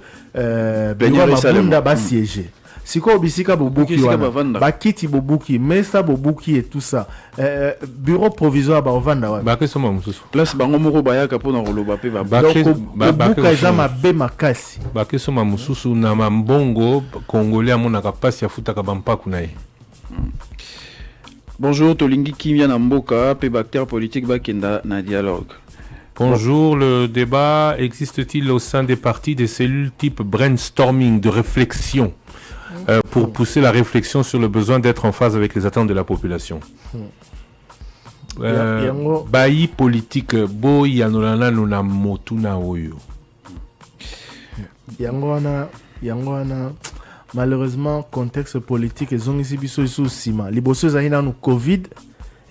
bureau mabunda ba siéger. Siko bisika bobuki wana bakiti bobuki mesa bobuki et tout ça bureau provisoire ba ovanda wana bakesoma mususu place bango moko bayaka pona koloba pe babuka eza mabe makasi bakesoma mususu na mambongo congolais amonaka pasi afutaka bampaku na ye. Bonjour, Tolingi Kimia Namboka, pe bactère politique bakenda na dialogue. Bonjour, le débat existe-t-il au sein des partis des cellules type brainstorming de réflexion pour pousser la réflexion sur le besoin d'être en phase avec les attentes de la population? Bayi politique bo yanolana nuna motuna oyo. Yangwana malheureusement contexte politique et zongisi biso sous sima liboso zaina no covid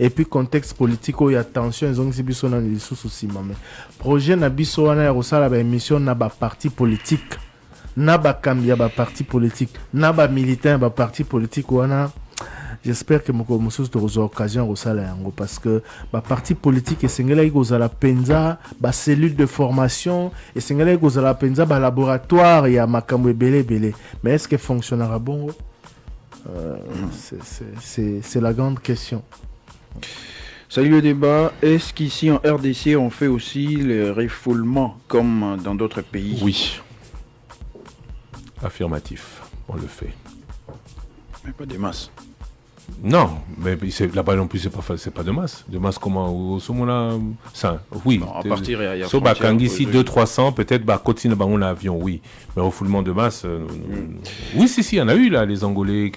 et puis contexte politique où il y a tension ils zongisi biso na sous sima mais projet na biso wana ya kosala ba émission na ba parti politique na ba kambia ba parti politique na ba militant ba parti politique wana. J'espère que mon sous de occasion au salaire parce que ma parti politique et singela la penza ba cellule de formation et singela la penza ba laboratoire et à makambo belé mais est-ce que fonctionnera bon? C'est la grande question. Salut le débat. Est-ce qu'ici en RDC on fait aussi le refoulement comme dans d'autres pays? Oui. Affirmatif, on le fait. Mais pas des masses. Non, mais là-bas non plus, c'est pas de masse. De masse comment au Somola ça, oui. Non, à partir il y a so Bakangi ici 200-300 peut-être bah continue bah on a avion oui, mais refoulement de masse oui si il y en a eu là les Angolais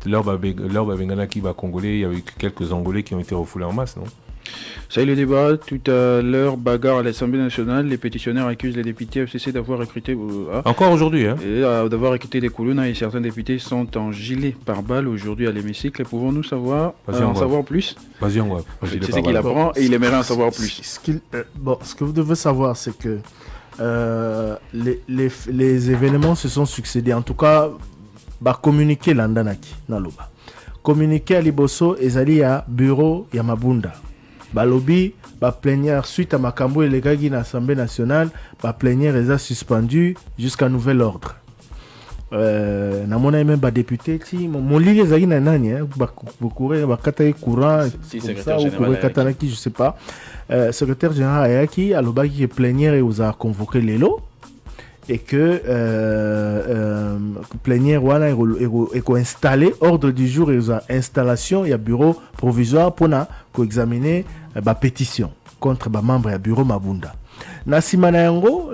leur Bengana qui va congolais, il y a eu quelques Angolais qui ont été refoulés en masse, non? Ça y est le débat, tout à l'heure, bagarre à l'Assemblée nationale, les pétitionnaires accusent les députés FCC d'avoir recruté... Encore aujourd'hui, hein? D'avoir recruté des Koulouna et certains députés sont en gilet pare-balles aujourd'hui à l'hémicycle. Pouvons-nous savoir, savoir plus? Vas-y, on va. C'est ce qu'il apprend et il aimerait en savoir plus. Ce que vous devez savoir, c'est que les événements se sont succédés. En tout cas, communiquer l'andanaki, naloba. Communiquer à Liboso et Zali à bureau Yamabunda. Balobi, plénière suite à Makambo et les gars qui l'Assemblée nationale, plénière est suspendue jusqu'à nouvel ordre. Namona même député, mon lit les agina nani, courir, courant, je sais pas. Secrétaire général Ayaki, à l'obagi plénière et vous a convoqué l'élo. Et que plénière wana est installé ordre du jour et a installation il y a bureau provisoire pour examiner la pétition contre ba membre ya bureau Mabunda. Na simana yango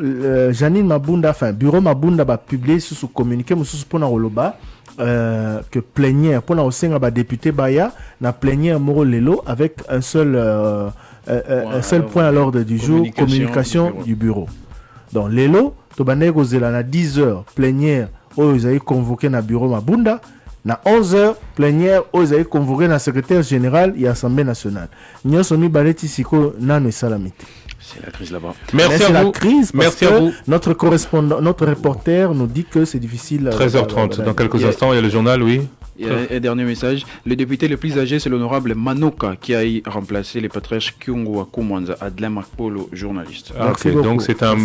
Janine Mabunda enfin bureau Mabunda ba publier sous communiqué sous pour na roloba que plénière pour na osenga ba député baya na plénière moro lelo avec un seul seul point à l'ordre du jour, communication du bureau. Donc, Lelo, Tobanego Zelana 10h, plénière, où ils avaient convoqué dans le bureau Mabunda, na 11h, plénière, où ils avaient convoqué dans le secrétaire général et l'Assemblée nationale. Nous sommes baleti siko nano salamité. C'est la crise là-bas. Merci à vous. La crise parce que notre correspondant, notre reporter nous dit que c'est difficile. 13h30, dans quelques instants, il y a le journal, oui. Il y a un dernier message. Le député le plus âgé, c'est l'honorable Manoka qui a remplacé le patriarche Kyungu Wakumwanza, Adlin Makpolo, journaliste. Donc c'est un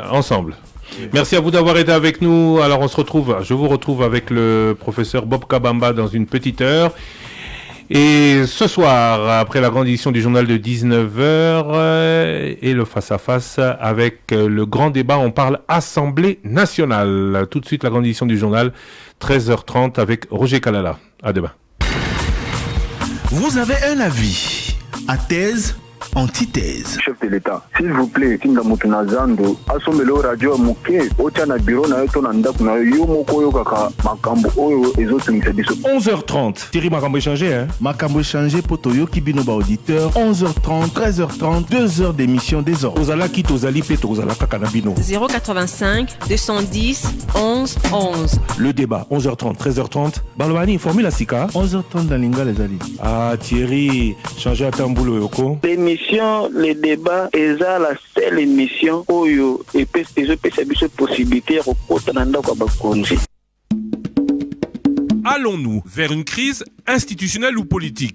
ensemble. Merci à vous d'avoir été avec nous. Alors je vous retrouve avec le professeur Bob Kabamba dans une petite heure. Et ce soir, après la grande édition du journal de 19h et le face-à-face avec le grand débat, on parle Assemblée nationale. Tout de suite, la grande édition du journal, 13h30 avec Roger Kalala. À demain. Vous avez un avis à thèse, antithèse. Chef de l'État, s'il vous plaît, Tinga Mutunazando, asomelo radio muke, ochana bureau na yoto na ndaku na yo moko yo kaka makambo oyo ezotumisa biso. 11h30. Thierry Makambo échangé, hein? Makambo échangé pour Toyoki Binoba auditeur. 11h30, 13h30, 2h d'émission des ordres. Ozalaki Tozali Peto Ozalaka Kanabino. 085 210 11 11. Le débat, 11h30, 13h30. Balwani, Formule Asika. 11h30 dans Linga les Ali. Ah, Thierry, changé à Tambulo Yoko. Le débat est la seule émission où il y a une possibilité de rencontrer. Allons-nous vers une crise institutionnelle ou politique ?